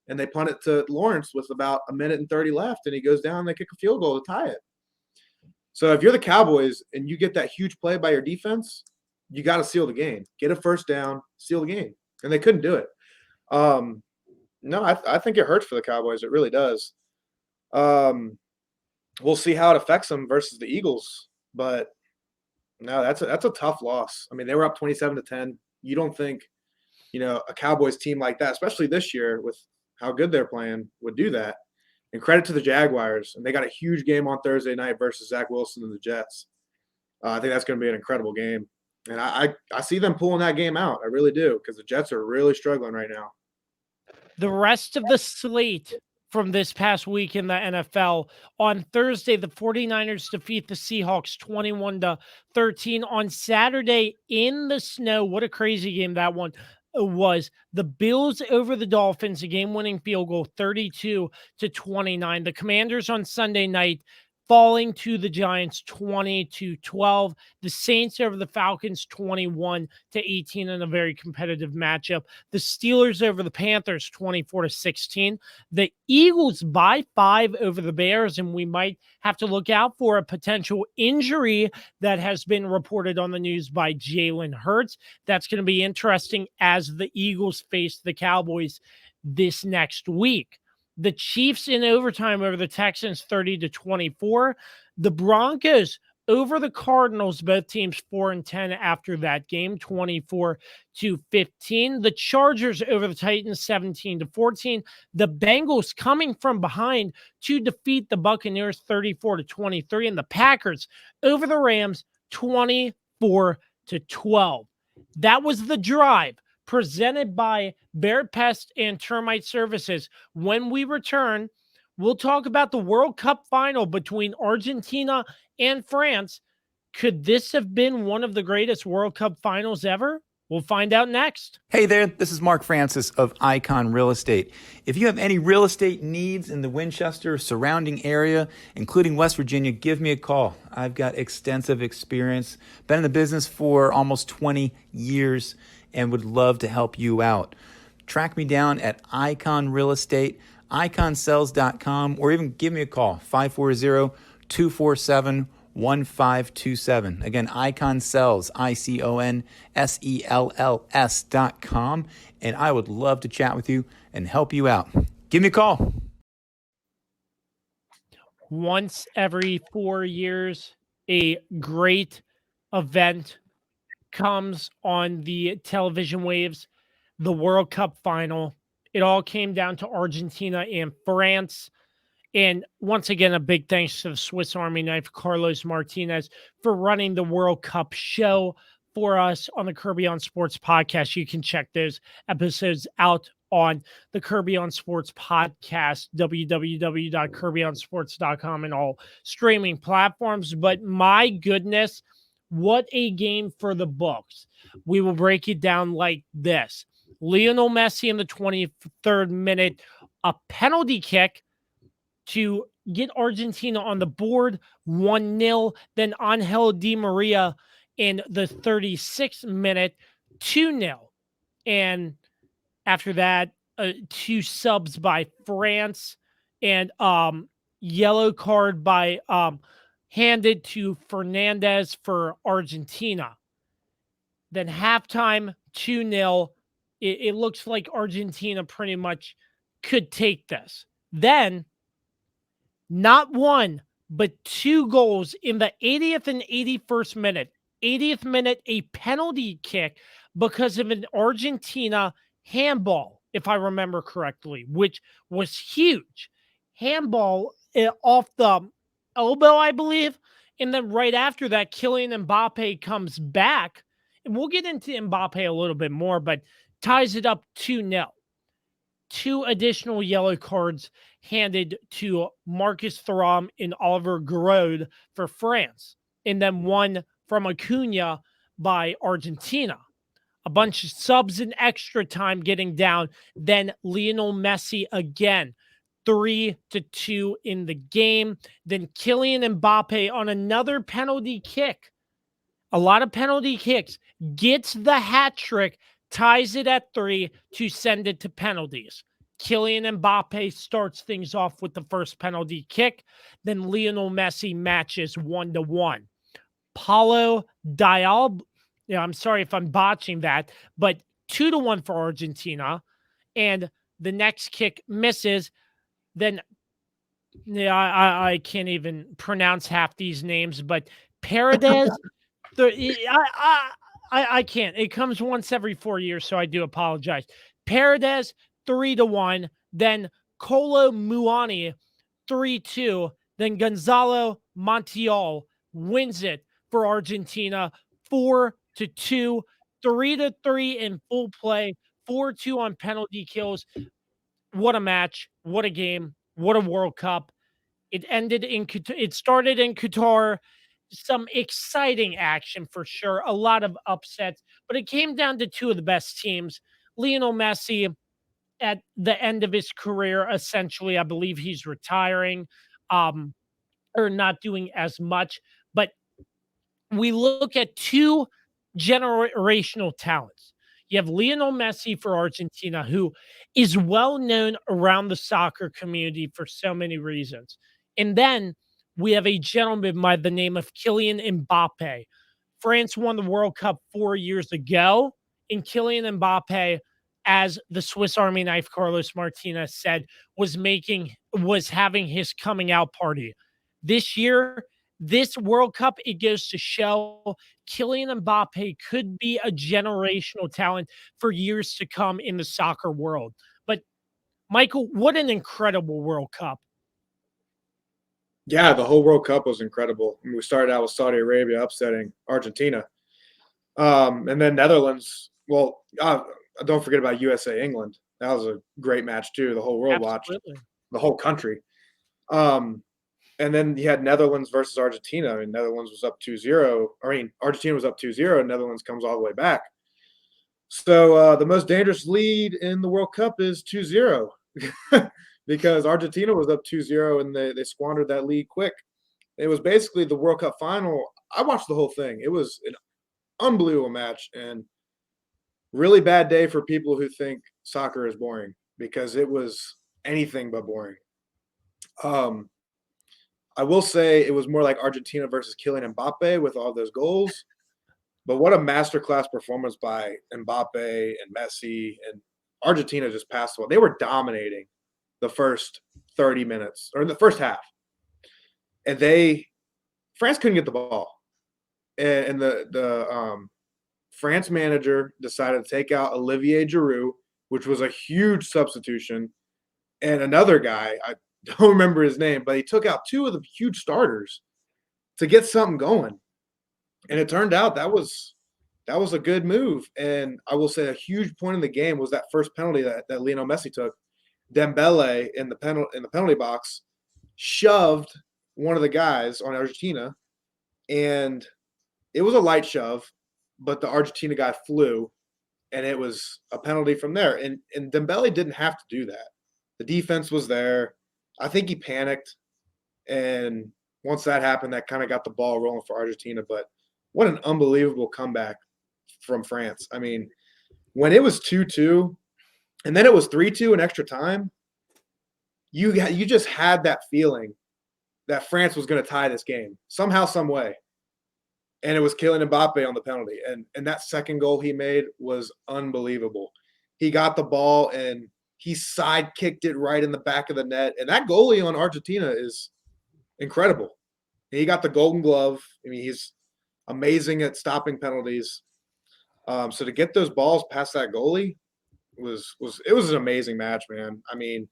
and they punt it to Lawrence with about 1:30 left, and he goes down and they kick a field goal to tie it. So if you're the Cowboys and you get that huge play by your defense, you got to seal the game. Get a first down, seal the game. And they couldn't do it. No, I think it hurts for the Cowboys. It really does. We'll see how it affects them versus the Eagles. But no, that's a tough loss. I mean, they were up 27-10. You don't think, a Cowboys team like that, especially this year with how good they're playing, would do that. And credit to the Jaguars. And they got a huge game on Thursday night versus Zach Wilson and the Jets. I think that's going to be an incredible game. And I see them pulling that game out. I really do, because the Jets are really struggling right now. The rest of the slate from this past week in the NFL. On Thursday, the 49ers defeat the Seahawks 21-13. On Saturday, in the snow, what a crazy game that one was. The Bills over the Dolphins, a game-winning field goal, 32-29. The Commanders on Sunday night falling to the Giants 20-12. The Saints over the Falcons 21-18 in a very competitive matchup. The Steelers over the Panthers 24-16. The Eagles by 5 over the Bears, and we might have to look out for a potential injury that has been reported on the news by Jalen Hurts. That's going to be interesting as the Eagles face the Cowboys this next week. The Chiefs in overtime over the Texans 30-24. The Broncos over the Cardinals, both teams 4-10 after that game, 24-15. The Chargers over the Titans 17-14. The Bengals coming from behind to defeat the Buccaneers 34-23. And the Packers over the Rams 24-12. That was the drive presented by Barrett, Pest, and Termite Services. When we return, we'll talk about the World Cup final between Argentina and France. Could this have been one of the greatest World Cup finals ever? We'll find out next. Hey there, this is Mark Francis of Icon Real Estate. If you have any real estate needs in the Winchester surrounding area, including West Virginia, give me a call. I've got extensive experience, been in the business for almost 20 years, and would love to help you out. Track me down at Icon Real Estate, iconsells.com, or even give me a call, 540-247-1527. Again, Icon Sells, ICONSELLS.com, and I would love to chat with you and help you out. Give me a call. Once every 4 years, a great event comes on the television waves, the World Cup final. It all came down to Argentina and France. And once again, a big thanks to the Swiss Army knife, Carlos Martinez, for running the World Cup show for us on the Kirby on Sports podcast. You can check those episodes out on the Kirby on Sports podcast, www.kirbyonsports.com, and all streaming platforms. But my goodness, what a game for the books. We will break it down like this. Lionel Messi in the 23rd minute, a penalty kick to get Argentina on the board, 1-0. Then Angel Di Maria in the 36th minute, 2-0. And after that, 2 subs by France and yellow card by handed to Fernandez for Argentina. Then halftime, 2-0. It looks like Argentina pretty much could take this. Then, not one, but 2 goals in the 80th and 81st minute. 80th minute, a penalty kick because of an Argentina handball, if I remember correctly, which was huge. Handball off the elbow, I believe. And then right after that, Kylian Mbappe comes back. And we'll get into Mbappe a little bit more, but ties it up 2-0. 2 additional yellow cards handed to Marcus Thuram and Oliver Giroud for France. And then 1 from Acuna by Argentina. A bunch of subs in extra time getting down. Then Lionel Messi again. 3-2 in the game. Then Kylian Mbappe on another penalty kick. A lot of penalty kicks. Gets the hat trick. Ties it at 3 to send it to penalties. Kylian Mbappe starts things off with the first penalty kick. Then Lionel Messi matches 1-1. Paulo Yeah, I'm sorry if I'm botching that, but 2-1 for Argentina, and the next kick misses. Then yeah, I can't even pronounce half these names, but Paredes. I can't. It comes once every 4 years, so I do apologize. Paredes 3-1, then Colo Muani 3-2, then Gonzalo Montiel wins it for Argentina 4-2, 3-3 in full play, 4-2 on penalty kills. What a match! What a game! What a World Cup! It ended in it started in Qatar. Some exciting action for sure. A lot of upsets, but it came down to two of the best teams. Lionel Messi at the end of his career, essentially, I believe he's retiring, um, or not doing as much. But we look at two generational talents. You have Lionel Messi for Argentina, who is well known around the soccer community for so many reasons. And then we have a gentleman by the name of Kylian Mbappe. France won the World Cup 4 years ago, and Kylian Mbappe, as the Swiss Army knife Carlos Martinez said, was having his coming out party. This year, this World Cup, it goes to show Kylian Mbappe could be a generational talent for years to come in the soccer world. But Michael, what an incredible World Cup. Yeah, the whole World Cup was incredible. I mean, we started out with Saudi Arabia upsetting Argentina, and then Netherlands. Well, don't forget about USA England. That was a great match too. The whole world watched, Absolutely. the whole country. Um, and then you had Netherlands versus Argentina, and Netherlands was up 2-0. I mean, Argentina was up 2-0, and Netherlands comes all the way back. So the most dangerous lead in the World Cup is 2-0 because Argentina was up 2-0 and they squandered that lead quick. It was basically the World Cup final. I watched the whole thing. It was an unbelievable match and really bad day for people who think soccer is boring because it was anything but boring. Um, I will say it was more like Argentina versus Kylian Mbappe with all those goals. But what a masterclass performance by Mbappe and Messi, and Argentina just passed the ball. They were dominating the first 30 minutes or the first half. And France couldn't get the ball. And the France manager decided to take out Olivier Giroud, which was a huge substitution, and another guy, I don't remember his name, but he took out two of the huge starters to get something going. And it turned out that was a good move. And I will say a huge point in the game was that first penalty that Lionel Messi took. Dembele in the penalty box shoved one of the guys on Argentina, and it was a light shove, but the Argentina guy flew, and it was a penalty from there. And Dembele didn't have to do that. The defense was there. I think he panicked, and once that happened, that kind of got the ball rolling for Argentina. But what an unbelievable comeback from France. I mean, when it was 2-2 and then it was 3-2 in extra time, you just had that feeling that France was going to tie this game somehow, some way. And it was Kylian Mbappe on the penalty. And that second goal he made was unbelievable. He got the ball and he side kicked it right in the back of the net. And that goalie on Argentina is incredible. He got the Golden Glove. I mean, he's amazing at stopping penalties. So to get those balls past that goalie was an amazing match, man. I mean,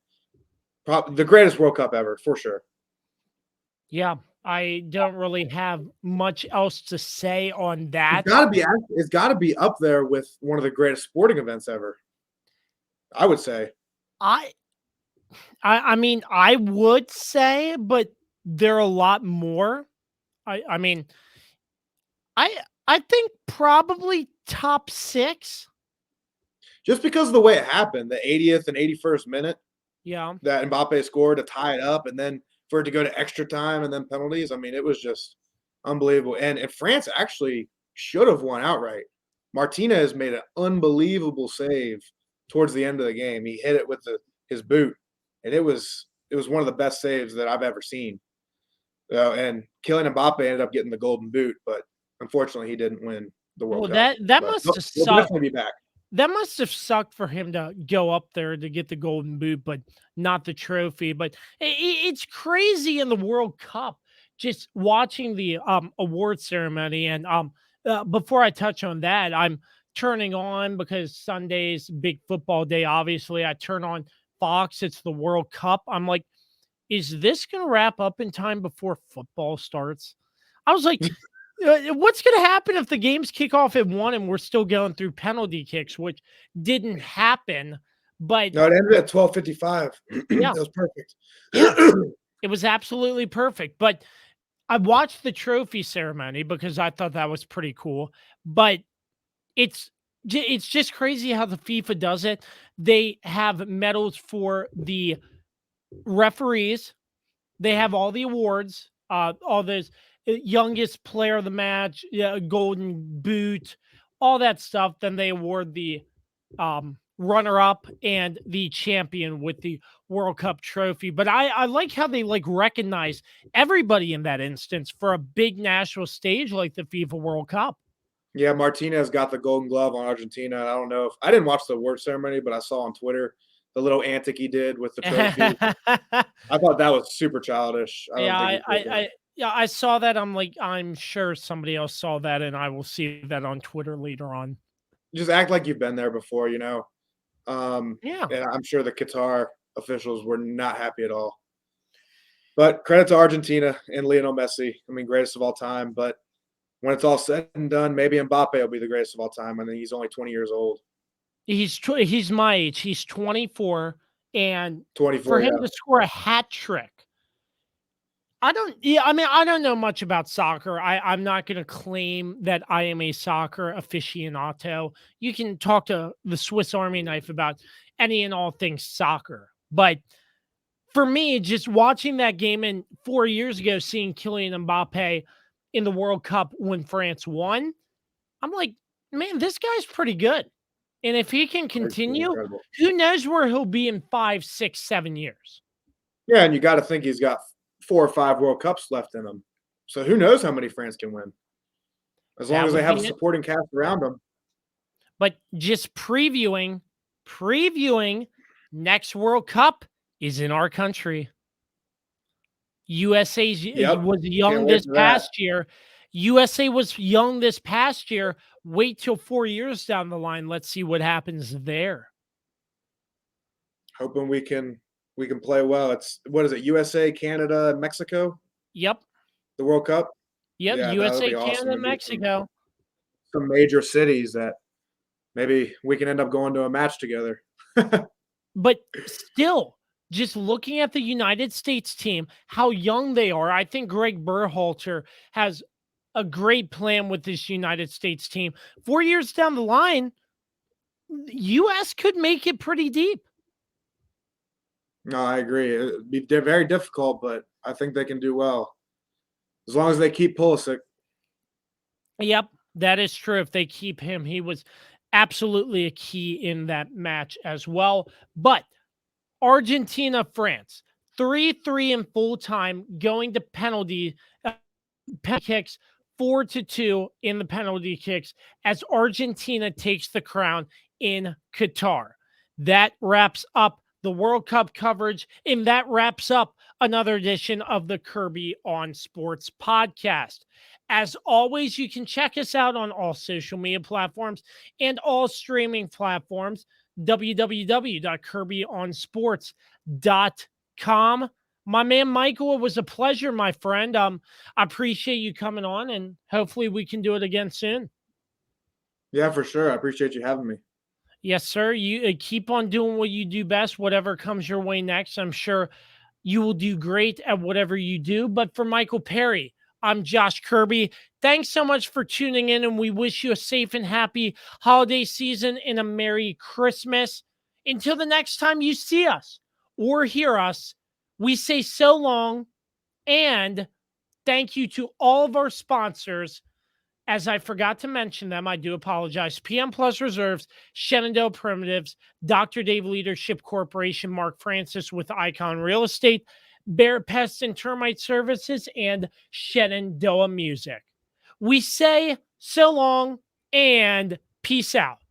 probably the greatest World Cup ever, for sure. Yeah, I don't really have much else to say on that. It's got to be up there with one of the greatest sporting events ever. I would say. I mean, I would say, but there are a lot more. I mean, I think probably top 6. Just because of the way it happened, the 80th and 81st minute Yeah. that Mbappe scored to tie it up, and then for it to go to extra time and then penalties. I mean, it was just unbelievable. And France actually should have won outright. Martinez made an unbelievable save towards the end of the game. He hit it with his boot, and it was one of the best saves that I've ever seen. And Kylian Mbappe ended up getting the golden boot, but unfortunately he didn't win. the World Well, Cup. that But must he'll have sucked. definitely be back. That must have sucked for him to go up there to get the golden boot, but not the trophy. But it's crazy in the World Cup just watching the award ceremony. And before I touch on that, I'm turning on because Sunday's big football day. Obviously, I turn on Fox. It's the World Cup. I'm like, is this going to wrap up in time before football starts? I was like, what's going to happen if the games kick off at 1 and we're still going through penalty kicks, which didn't happen. But No, it ended at 12:55. yeah, That was perfect. yeah, it was absolutely perfect. But I watched the trophy ceremony because I thought that was pretty cool. But it's just crazy how the FIFA does it. They have medals for the referees. They have all the awards, all those youngest player of the match, golden boot, all that stuff. Then they award the runner up and the champion with the World Cup trophy. But I like how they like recognize everybody in that instance for a big national stage like the FIFA World Cup. Yeah, Martinez got the Golden Glove on Argentina. I don't know if I didn't watch the award ceremony, but I saw on Twitter the little antic he did with the trophy. I thought that was super childish. I don't think he did that. I saw that. I'm like, I'm sure somebody else saw that, and I will see that on Twitter later on. Just act like you've been there before, Yeah. And I'm sure the Qatar officials were not happy at all. But credit to Argentina and Lionel Messi. I mean, greatest of all time. But when it's all said and done, maybe Mbappe will be the greatest of all time. I think he's only 20 years old. He's my age. He's 24, and 24, for him yeah. to score a hat trick, I don't know much about soccer. I'm not going to claim that I am a soccer aficionado. You can talk to the Swiss Army knife about any and all things soccer. But for me, just watching that game and 4 years ago, seeing Kylian Mbappe in the World Cup when France won, I'm like, man, this guy's pretty good. And if he can continue, Incredible. who knows where he'll be in 5, 6, 7 years. Yeah, and you got to think he's got 4 or 5 World Cups left in him. So who knows how many France can win? As long as they have a supporting cast around them. But just previewing next World Cup is in our country. USA was young this past year. USA was young this past year. Wait till 4 years down the line. Let's see what happens there. Hoping we can play well. It's what is it? USA, Canada, and Mexico? Yep. The World Cup? Yep. Yeah, USA, awesome. Canada, Mexico. Some major cities that maybe we can end up going to a match together. But still, just looking at the United States team, how young they are, I think Greg Berhalter has a great plan with this United States team. 4 years down the line, U.S. could make it pretty deep. No, I agree. It'd be very difficult, but I think they can do well. As long as they keep Pulisic. Yep, that is true. If they keep him, he was absolutely a key in that match as well. But Argentina, France, 3-3 in full time, going to penalty kicks, 4-2 in the penalty kicks as Argentina takes the crown in Qatar. That wraps up the World Cup coverage, and that wraps up another edition of the Kirby on Sports podcast. As always, you can check us out on all social media platforms and all streaming platforms, www.kirbyonsports.com. My man, Michael, it was a pleasure, my friend. I appreciate you coming on, and hopefully we can do it again soon. Yeah, for sure. I appreciate you having me. Yes, sir. You keep on doing what you do best, whatever comes your way next. I'm sure you will do great at whatever you do. But for Michael Perry, I'm Josh Kirby. Thanks so much for tuning in, and we wish you a safe and happy holiday season and a Merry Christmas. Until the next time you see us or hear us, we say so long, and thank you to all of our sponsors. As I forgot to mention them, I do apologize. PM Plus Reserves, Shenandoah Primitives, Dr. Dave Leadership Corporation, Mark Francis with Icon Real Estate, Barrett Pest and Termite Services, and Shenandoah Music. We say so long and peace out.